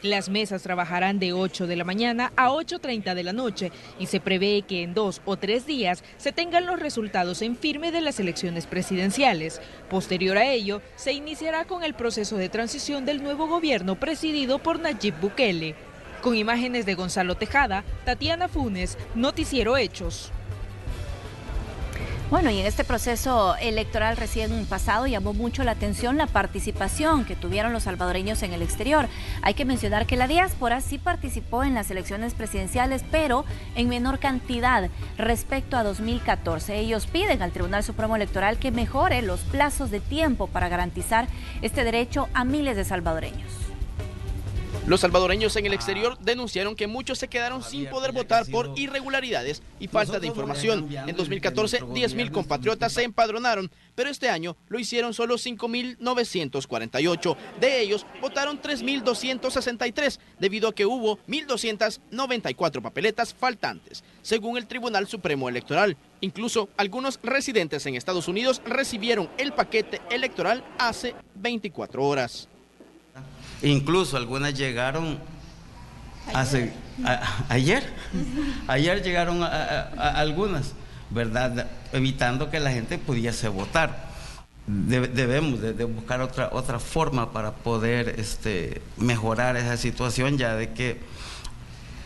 Las mesas trabajarán de 8 de la mañana a 8:30 de la noche y se prevé que en 2 o 3 días se tengan los resultados en firme de las elecciones presidenciales. Posterior a ello, se iniciará con el proceso de transición del nuevo gobierno presidido por Nayib Bukele. Con imágenes de Gonzalo Tejada, Tatiana Funes, Noticiero Hechos. Bueno, y en este proceso electoral recién pasado llamó mucho la atención la participación que tuvieron los salvadoreños en el exterior. Hay que mencionar que la diáspora sí participó en las elecciones presidenciales, pero en menor cantidad respecto a 2014. Ellos piden al Tribunal Supremo Electoral que mejore los plazos de tiempo para garantizar este derecho a miles de salvadoreños. Los salvadoreños en el exterior denunciaron que muchos se quedaron sin poder votar por irregularidades y falta de información. En 2014, 10.000 compatriotas se empadronaron, pero este año lo hicieron solo 5.948. De ellos, votaron 3.263, debido a que hubo 1.294 papeletas faltantes, según el Tribunal Supremo Electoral. Incluso algunos residentes en Estados Unidos recibieron el paquete electoral hace 24 horas. Incluso algunas llegaron ayer llegaron algunas, ¿verdad? Evitando que la gente pudiese votar. Debemos de buscar otra forma para poder mejorar esa situación, ya de que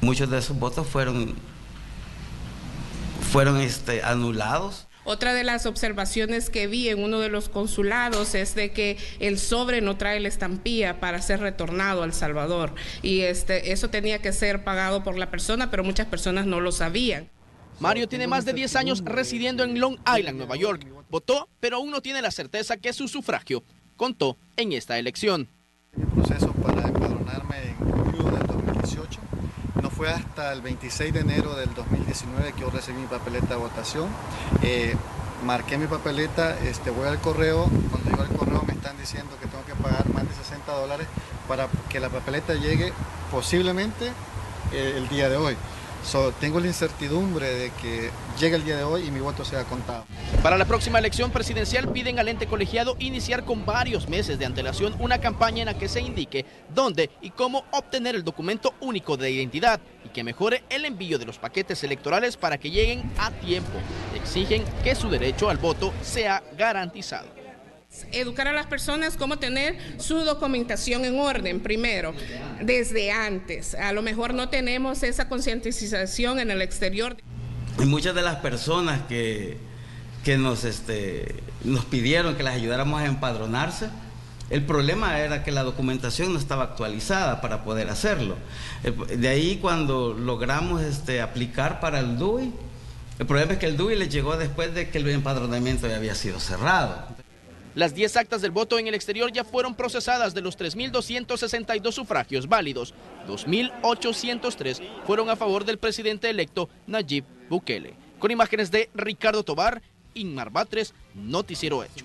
muchos de esos votos fueron anulados. Otra de las observaciones que vi en uno de los consulados es de que el sobre no trae la estampilla para ser retornado a El Salvador, y eso tenía que ser pagado por la persona, pero muchas personas no lo sabían. Mario tiene más de 10 años residiendo en Long Island, Nueva York. Votó, pero aún no tiene la certeza que su sufragio contó en esta elección. Mi proceso para empadronarme en julio del 2018 no fue hasta el 26 de enero del 2019 que yo recibí mi papeleta de votación. Marqué mi papeleta, voy al correo. Cuando llego al correo me están diciendo que tengo que pagar más de $60 para que la papeleta llegue posiblemente el día de hoy. Tengo la incertidumbre de que llegue el día de hoy y mi voto sea contado. Para la próxima elección presidencial piden al ente colegiado iniciar con varios meses de antelación una campaña en la que se indique dónde y cómo obtener el documento único de identidad y que mejore el envío de los paquetes electorales para que lleguen a tiempo. Exigen que su derecho al voto sea garantizado. Educar a las personas cómo tener su documentación en orden primero, desde antes. A lo mejor no tenemos esa concientización en el exterior. Y muchas de las personas que nos pidieron que las ayudáramos a empadronarse, el problema era que la documentación no estaba actualizada para poder hacerlo. De ahí cuando logramos aplicar para el DUI, el problema es que el DUI les llegó después de que el empadronamiento ya había sido cerrado. Las 10 actas del voto en el exterior ya fueron procesadas. De los 3.262 sufragios válidos, 2.803 fueron a favor del presidente electo Nayib Bukele. Con imágenes de Ricardo Tobar, Inmar Batres, Noticiero Hechos.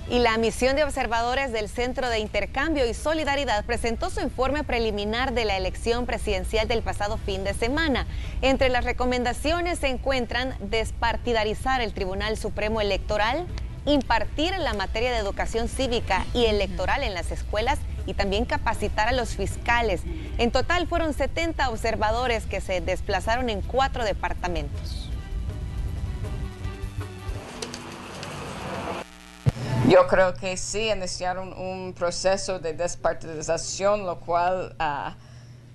Y la misión de observadores del Centro de Intercambio y Solidaridad presentó su informe preliminar de la elección presidencial del pasado fin de semana. Entre las recomendaciones se encuentran despartidarizar el Tribunal Supremo Electoral, impartir la materia de educación cívica y electoral en las escuelas y también capacitar a los fiscales. En total fueron 70 observadores que se desplazaron en 4 departamentos. Yo creo que sí, iniciaron un proceso de despartidización, lo cual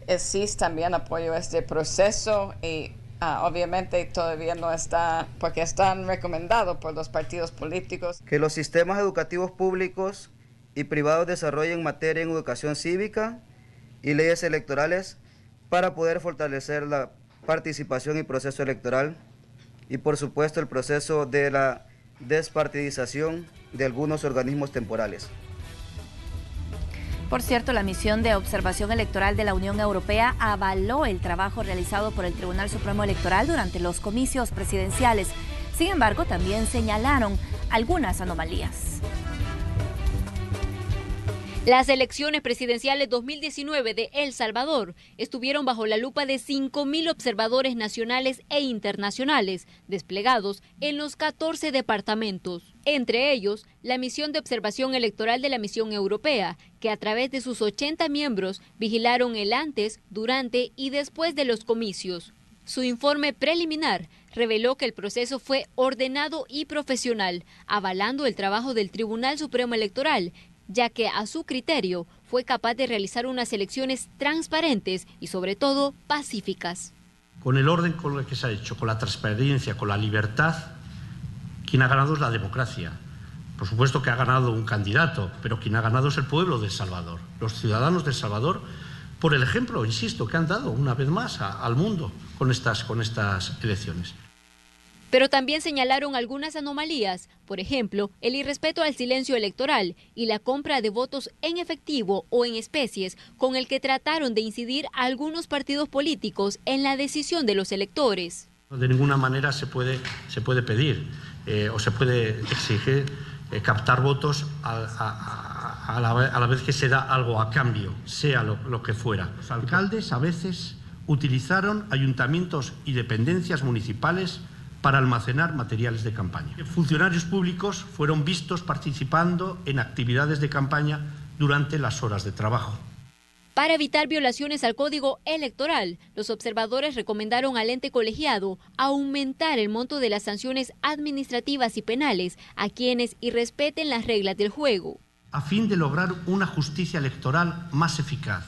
el CIS también apoyó este proceso y obviamente todavía no está, porque están recomendados por los partidos políticos. Que los sistemas educativos públicos y privados desarrollen materia en educación cívica y leyes electorales para poder fortalecer la participación y proceso electoral y por supuesto el proceso de la despartidización de algunos organismos temporales. Por cierto, la misión de observación electoral de la Unión Europea avaló el trabajo realizado por el Tribunal Supremo Electoral durante los comicios presidenciales. Sin embargo, también señalaron algunas anomalías. Las elecciones presidenciales 2019 de El Salvador estuvieron bajo la lupa de 5.000 observadores nacionales e internacionales desplegados en los 14 departamentos. Entre ellos, la misión de observación electoral de la Misión Europea, que a través de sus 80 miembros vigilaron el antes, durante y después de los comicios. Su informe preliminar reveló que el proceso fue ordenado y profesional, avalando el trabajo del Tribunal Supremo Electoral, ya que a su criterio fue capaz de realizar unas elecciones transparentes y sobre todo pacíficas. Con el orden con el que se ha hecho, con la transparencia, con la libertad, quien ha ganado es la democracia. Por supuesto que ha ganado un candidato, pero quien ha ganado es el pueblo de El Salvador, los ciudadanos de El Salvador, por el ejemplo, insisto, que han dado una vez más al mundo con estas elecciones. Pero también señalaron algunas anomalías, por ejemplo, el irrespeto al silencio electoral y la compra de votos en efectivo o en especies, con el que trataron de incidir a algunos partidos políticos en la decisión de los electores. De ninguna manera se puede pedir o se puede exigir captar votos a la vez que se da algo a cambio, sea lo que fuera. Los alcaldes a veces utilizaron ayuntamientos y dependencias municipales para almacenar materiales de campaña. Funcionarios públicos fueron vistos participando en actividades de campaña durante las horas de trabajo. Para evitar violaciones al Código Electoral, los observadores recomendaron al ente colegiado aumentar el monto de las sanciones administrativas y penales a quienes irrespeten las reglas del juego, a fin de lograr una justicia electoral más eficaz.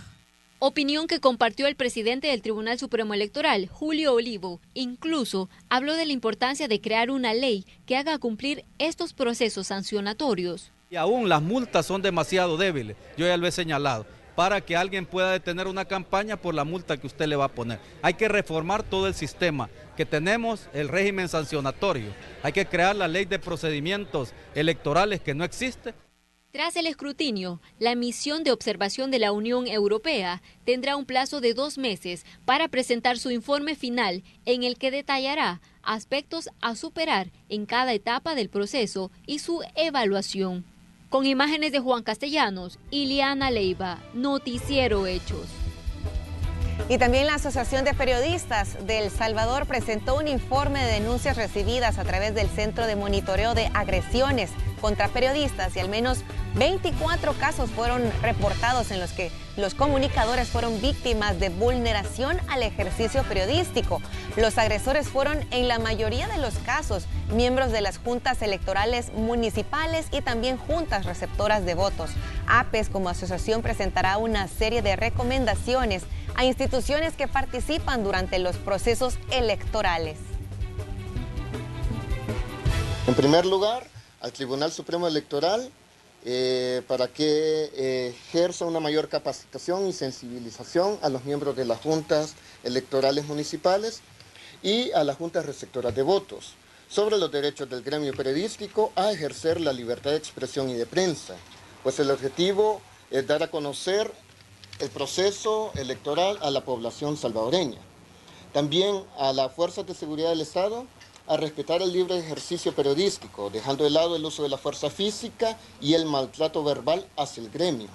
Opinión que compartió el presidente del Tribunal Supremo Electoral, Julio Olivo. Incluso habló de la importancia de crear una ley que haga cumplir estos procesos sancionatorios. Y aún las multas son demasiado débiles, yo ya lo he señalado, para que alguien pueda detener una campaña por la multa que usted le va a poner. Hay que reformar todo el sistema que tenemos, el régimen sancionatorio. Hay que crear la ley de procedimientos electorales que no existe. Tras el escrutinio, la misión de observación de la Unión Europea tendrá un plazo de 2 meses para presentar su informe final en el que detallará aspectos a superar en cada etapa del proceso y su evaluación. Con imágenes de Juan Castellanos, Ileana Leiva, Noticiero Hechos. Y también la Asociación de Periodistas de El Salvador presentó un informe de denuncias recibidas a través del Centro de Monitoreo de Agresiones contra Periodistas y al menos 24 casos fueron reportados en los que los comunicadores fueron víctimas de vulneración al ejercicio periodístico. Los agresores fueron en la mayoría de los casos miembros de las juntas electorales municipales y también juntas receptoras de votos. APES como asociación presentará una serie de recomendaciones a instituciones que participan durante los procesos electorales. En primer lugar, al Tribunal Supremo Electoral para que ejerza una mayor capacitación y sensibilización a los miembros de las juntas electorales municipales y a las juntas receptoras de votos sobre los derechos del gremio periodístico a ejercer la libertad de expresión y de prensa, pues el objetivo es dar a conocer el proceso electoral a la población salvadoreña. También a las fuerzas de seguridad del Estado a respetar el libre ejercicio periodístico, dejando de lado el uso de la fuerza física y el maltrato verbal hacia el gremio.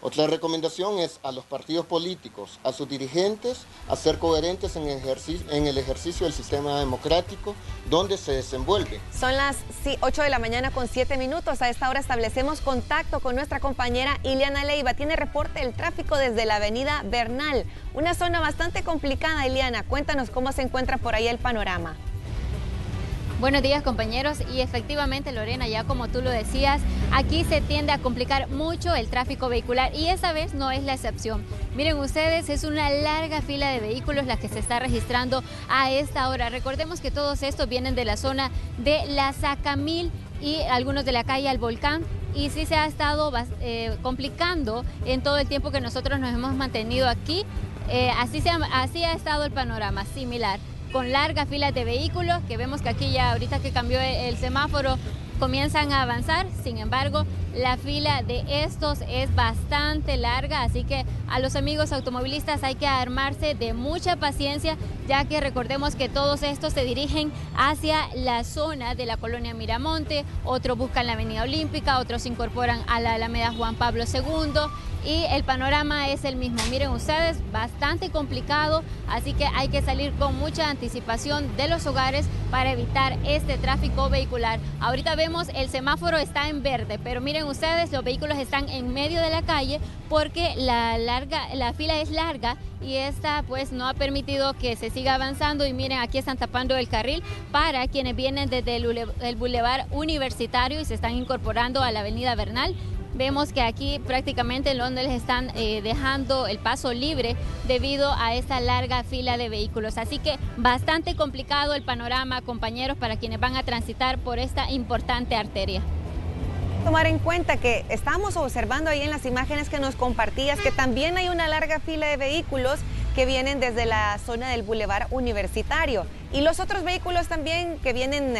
Otra recomendación es a los partidos políticos, a sus dirigentes, a ser coherentes en el ejercicio del sistema democrático donde se desenvuelve. Son las 8 de la mañana con 7 minutos. A esta hora establecemos contacto con nuestra compañera Ileana Leiva. Tiene reporte del tráfico desde la avenida Bernal, una zona bastante complicada. Ileana, cuéntanos cómo se encuentra por ahí el panorama. Buenos días, compañeros, y efectivamente, Lorena, ya como tú lo decías, aquí se tiende a complicar mucho el tráfico vehicular y esa vez no es la excepción. Miren ustedes, es una larga fila de vehículos la que se está registrando a esta hora. Recordemos que todos estos vienen de la zona de la Sacamil y algunos de la calle al Volcán, y sí se ha estado complicando en todo el tiempo que nosotros nos hemos mantenido aquí. Así ha estado el panorama, similar, con largas filas de vehículos, que vemos que aquí ya ahorita que cambió el semáforo comienzan a avanzar. Sin embargo, la fila de estos es bastante larga, así que a los amigos automovilistas hay que armarse de mucha paciencia, ya que recordemos que todos estos se dirigen hacia la zona de la colonia Miramonte, otros buscan la Avenida Olímpica, otros se incorporan a la Alameda Juan Pablo II, y el panorama es el mismo. Miren ustedes, bastante complicado, así que hay que salir con mucha anticipación de los hogares para evitar este tráfico vehicular. Ahorita vemos el semáforo está en verde, pero miren ustedes, los vehículos están en medio de la calle porque la fila es larga y esta pues no ha permitido que se siga avanzando. Y miren, aquí están tapando el carril para quienes vienen desde el Boulevard Universitario y se están incorporando a la Avenida Bernal. Vemos que aquí prácticamente en Londres están dejando el paso libre debido a esta larga fila de vehículos. Así que bastante complicado el panorama, compañeros, para quienes van a transitar por esta importante arteria. Tomar en cuenta que estamos observando ahí en las imágenes que nos compartías que también hay una larga fila de vehículos que vienen desde la zona del Boulevard Universitario. Y los otros vehículos también que vienen,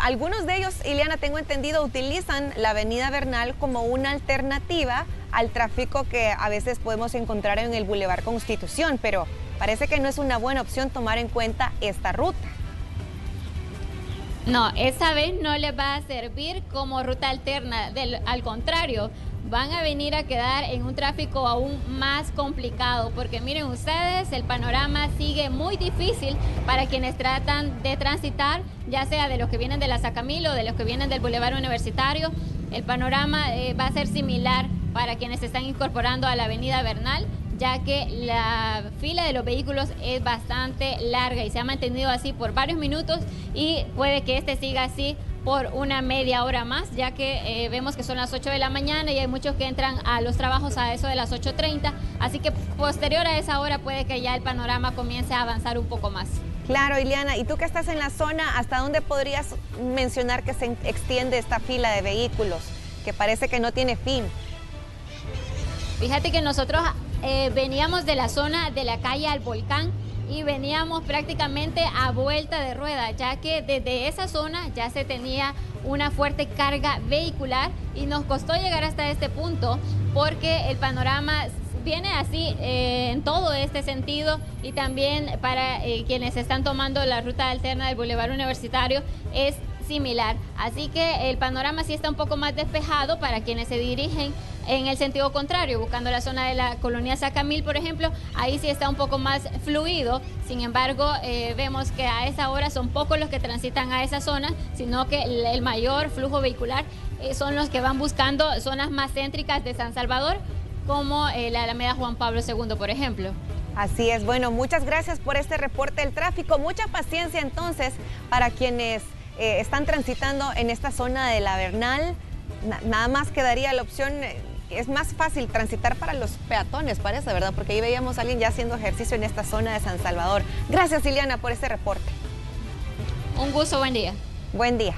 algunos de ellos, Ileana, tengo entendido, utilizan la Avenida Bernal como una alternativa al tráfico que a veces podemos encontrar en el Boulevard Constitución, pero parece que no es una buena opción tomar en cuenta esta ruta. No, esta vez no les va a servir como ruta alterna, al contrario, van a venir a quedar en un tráfico aún más complicado, porque miren ustedes, el panorama sigue muy difícil para quienes tratan de transitar, ya sea de los que vienen de la Sacamil o de los que vienen del Boulevard Universitario. El panorama va a ser similar para quienes se están incorporando a la Avenida Bernal, ya que la fila de los vehículos es bastante larga y se ha mantenido así por varios minutos y puede que este siga así por una media hora más, ya que vemos que son las 8 de la mañana y hay muchos que entran a los trabajos a eso de las 8:30, así que posterior a esa hora puede que ya el panorama comience a avanzar un poco más. Claro, Ileana, y tú que estás en la zona, ¿hasta dónde podrías mencionar que se extiende esta fila de vehículos, que parece que no tiene fin? Fíjate que nosotros veníamos de la zona de la calle al Volcán y veníamos prácticamente a vuelta de rueda, ya que desde esa zona ya se tenía una fuerte carga vehicular y nos costó llegar hasta este punto porque el panorama viene así en todo este sentido, y también para quienes están tomando la ruta alterna del Boulevard Universitario es similar. Así que el panorama sí está un poco más despejado para quienes se dirigen en el sentido contrario, buscando la zona de la colonia Sacamil, por ejemplo, ahí sí está un poco más fluido. Sin embargo, vemos que a esa hora son pocos los que transitan a esa zona, sino que el mayor flujo vehicular son los que van buscando zonas más céntricas de San Salvador, como la Alameda Juan Pablo II, por ejemplo. Así es. Bueno, muchas gracias por este reporte del tráfico. Mucha paciencia entonces para quienes están transitando en esta zona de la Bernal. Nada más quedaría la opción, es más fácil transitar para los peatones, parece, ¿verdad? Porque ahí veíamos a alguien ya haciendo ejercicio en esta zona de San Salvador. Gracias, Ileana, por este reporte. Un gusto, buen día. Buen día.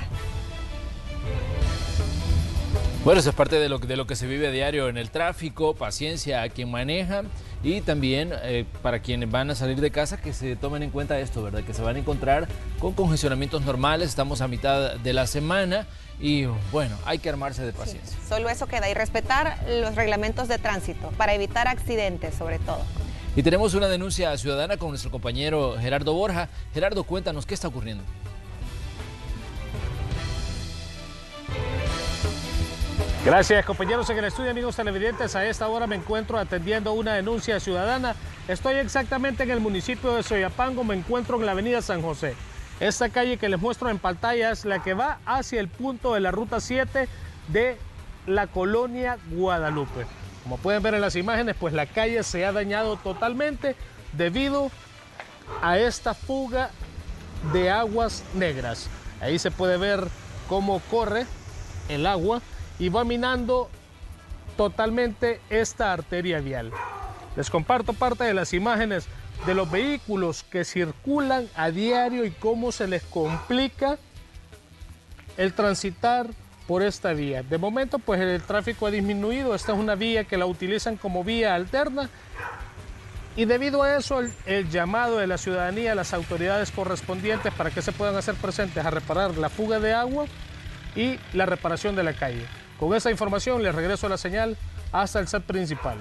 Bueno, eso es parte de lo que se vive a diario en el tráfico. Paciencia a quien maneja, y también para quienes van a salir de casa, que se tomen en cuenta esto, ¿verdad? Que se van a encontrar con congestionamientos normales. Estamos a mitad de la semana y bueno, hay que armarse de paciencia. Sí, solo eso queda, y respetar los reglamentos de tránsito para evitar accidentes sobre todo. Y tenemos una denuncia ciudadana con nuestro compañero Gerardo Borja. Gerardo, cuéntanos, ¿qué está ocurriendo? Gracias, compañeros en el estudio, amigos televidentes. A esta hora me encuentro atendiendo una denuncia ciudadana. Estoy exactamente en el municipio de Soyapango, me encuentro en la avenida San José. Esta calle que les muestro en pantalla es la que va hacia el punto de la ruta 7 de la colonia Guadalupe. Como pueden ver en las imágenes, pues la calle se ha dañado totalmente debido a esta fuga de Aguas Negras. Ahí se puede ver cómo corre el agua y va minando totalmente esta arteria vial. Les comparto parte de las imágenes de los vehículos que circulan a diario y cómo se les complica el transitar por esta vía. De momento, pues el tráfico ha disminuido. Esta es una vía que la utilizan como vía alterna y debido a eso el llamado de la ciudadanía a las autoridades correspondientes para que se puedan hacer presentes a reparar la fuga de agua y la reparación de la calle. Con esa información les regreso a la señal hasta el set principal.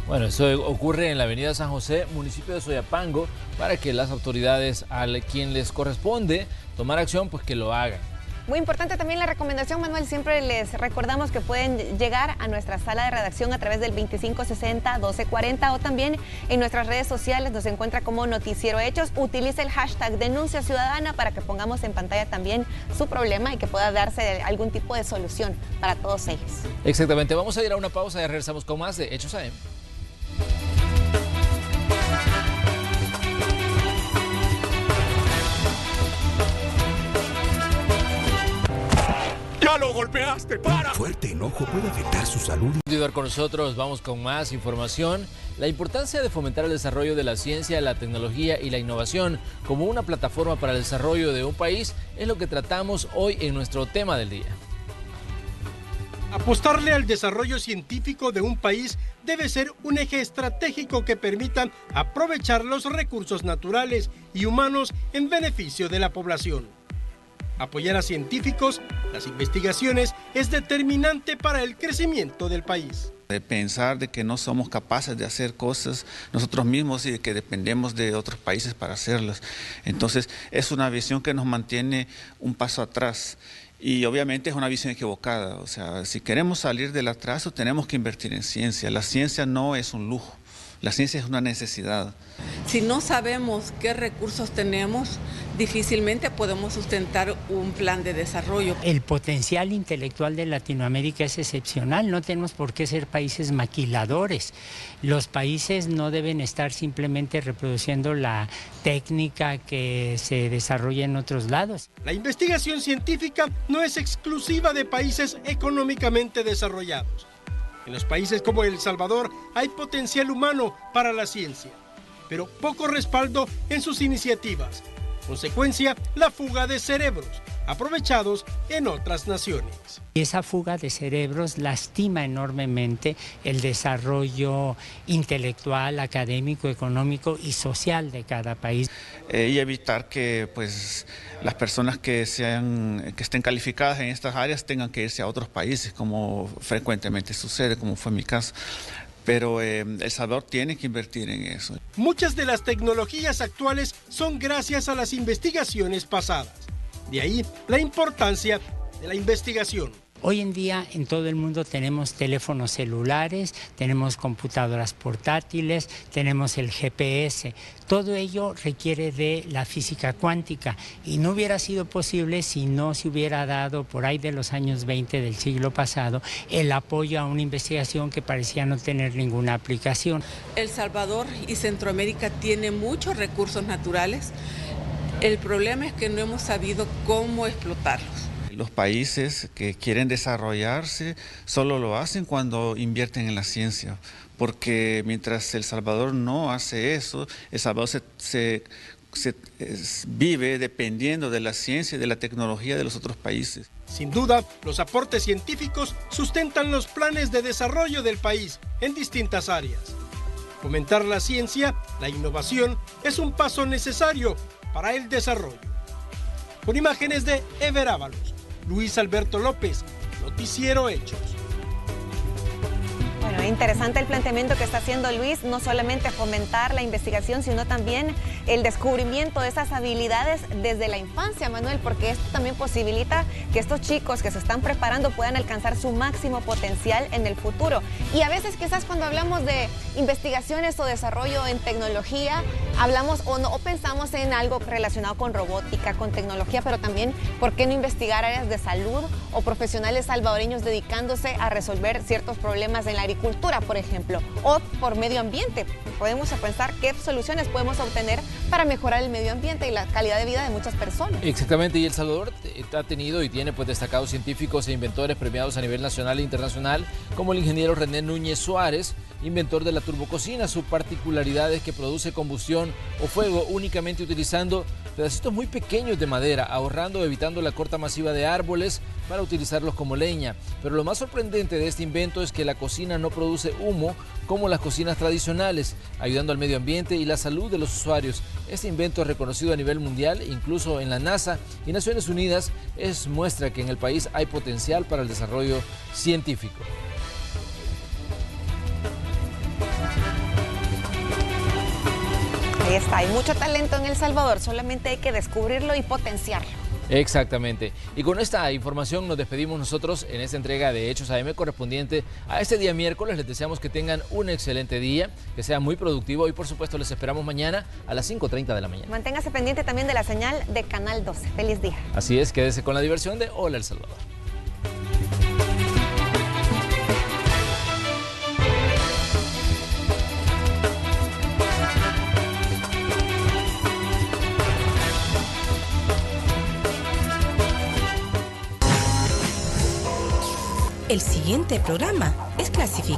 Bueno, eso ocurre en la avenida San José, municipio de Soyapango, para que las autoridades, a quien les corresponde tomar acción, pues que lo hagan. Muy importante también la recomendación, Manuel, siempre les recordamos que pueden llegar a nuestra sala de redacción a través del 2560-1240 o también en nuestras redes sociales nos encuentra como Noticiero Hechos. Utilice el hashtag Denuncia Ciudadana para que pongamos en pantalla también su problema y que pueda darse algún tipo de solución para todos ellos. Exactamente, vamos a ir a una pausa y regresamos con más de Hechos AM. ¡Ya lo golpeaste! ¡Para! Un fuerte enojo puede afectar su salud. Continuar con nosotros, vamos con más información. La importancia de fomentar el desarrollo de la ciencia, la tecnología y la innovación como una plataforma para el desarrollo de un país es lo que tratamos hoy en nuestro tema del día. Apostarle al desarrollo científico de un país debe ser un eje estratégico que permita aprovechar los recursos naturales y humanos en beneficio de la población. Apoyar a científicos, las investigaciones, es determinante para el crecimiento del país. De pensar de que no somos capaces de hacer cosas nosotros mismos y de que dependemos de otros países para hacerlas. Entonces es una visión que nos mantiene un paso atrás y obviamente es una visión equivocada. O sea, si queremos salir del atraso tenemos que invertir en ciencia. La ciencia no es un lujo, la ciencia es una necesidad. Si no sabemos qué recursos tenemos, difícilmente podemos sustentar un plan de desarrollo. El potencial intelectual de Latinoamérica es excepcional, no tenemos por qué ser países maquiladores. Los países no deben estar simplemente reproduciendo la técnica que se desarrolla en otros lados. La investigación científica no es exclusiva de países económicamente desarrollados. En los países como El Salvador hay potencial humano para la ciencia, pero poco respaldo en sus iniciativas. Consecuencia, la fuga de cerebros, aprovechados en otras naciones. Esa fuga de cerebros lastima enormemente el desarrollo intelectual, académico, económico y social de cada país. Y evitar que pues, las personas que estén calificadas en estas áreas tengan que irse a otros países, como frecuentemente sucede, como fue mi caso. Pero El Salvador tiene que invertir en eso. Muchas de las tecnologías actuales son gracias a las investigaciones pasadas. De ahí la importancia de la investigación. Hoy en día en todo el mundo tenemos teléfonos celulares, tenemos computadoras portátiles, tenemos el GPS. Todo ello requiere de la física cuántica y no hubiera sido posible si no se hubiera dado por ahí de los años 20 del siglo pasado el apoyo a una investigación que parecía no tener ninguna aplicación. El Salvador y Centroamérica tienen muchos recursos naturales. El problema es que no hemos sabido cómo explotarlos. Los países que quieren desarrollarse solo lo hacen cuando invierten en la ciencia, porque mientras El Salvador no hace eso, El Salvador vive dependiendo de la ciencia y de la tecnología de los otros países. Sin duda, los aportes científicos sustentan los planes de desarrollo del país en distintas áreas. Fomentar la ciencia, la innovación, es un paso necesario para el desarrollo. Con imágenes de Ever Ábalos, Luis Alberto López, Noticiero Hechos. Bueno, interesante el planteamiento que está haciendo Luis, no solamente fomentar la investigación, sino también el descubrimiento de esas habilidades desde la infancia, Manuel, porque esto también posibilita que estos chicos que se están preparando puedan alcanzar su máximo potencial en el futuro. Y a veces quizás cuando hablamos de investigaciones o desarrollo en tecnología, hablamos o pensamos en algo relacionado con robótica, con tecnología, pero también, ¿por qué no investigar áreas de salud o profesionales salvadoreños dedicándose a resolver ciertos problemas en la agricultura, por ejemplo, o por medio ambiente? Podemos pensar qué soluciones podemos obtener para mejorar el medio ambiente y la calidad de vida de muchas personas. Exactamente, y El Salvador ha tenido y tiene pues destacados científicos e inventores premiados a nivel nacional e internacional, como el ingeniero René Núñez Suárez, inventor de la turbococina. Su particularidad es que produce combustión o fuego únicamente utilizando pedacitos muy pequeños de madera, ahorrando o evitando la corta masiva de árboles para utilizarlos como leña. Pero lo más sorprendente de este invento es que la cocina no produce humo como las cocinas tradicionales, ayudando al medio ambiente y la salud de los usuarios. Este invento es reconocido a nivel mundial, incluso en la NASA y Naciones Unidas, muestra que en el país hay potencial para el desarrollo científico. Ahí está, hay mucho talento en El Salvador, solamente hay que descubrirlo y potenciarlo. Exactamente. Y con esta información nos despedimos nosotros en esta entrega de Hechos AM correspondiente a este día miércoles. Les deseamos que tengan un excelente día, que sea muy productivo y por supuesto les esperamos mañana a las 5:30 de la mañana. Manténgase pendiente también de la señal de Canal 12. Feliz día. Así es, quédese con la diversión de Hola El Salvador. El siguiente programa es clasificado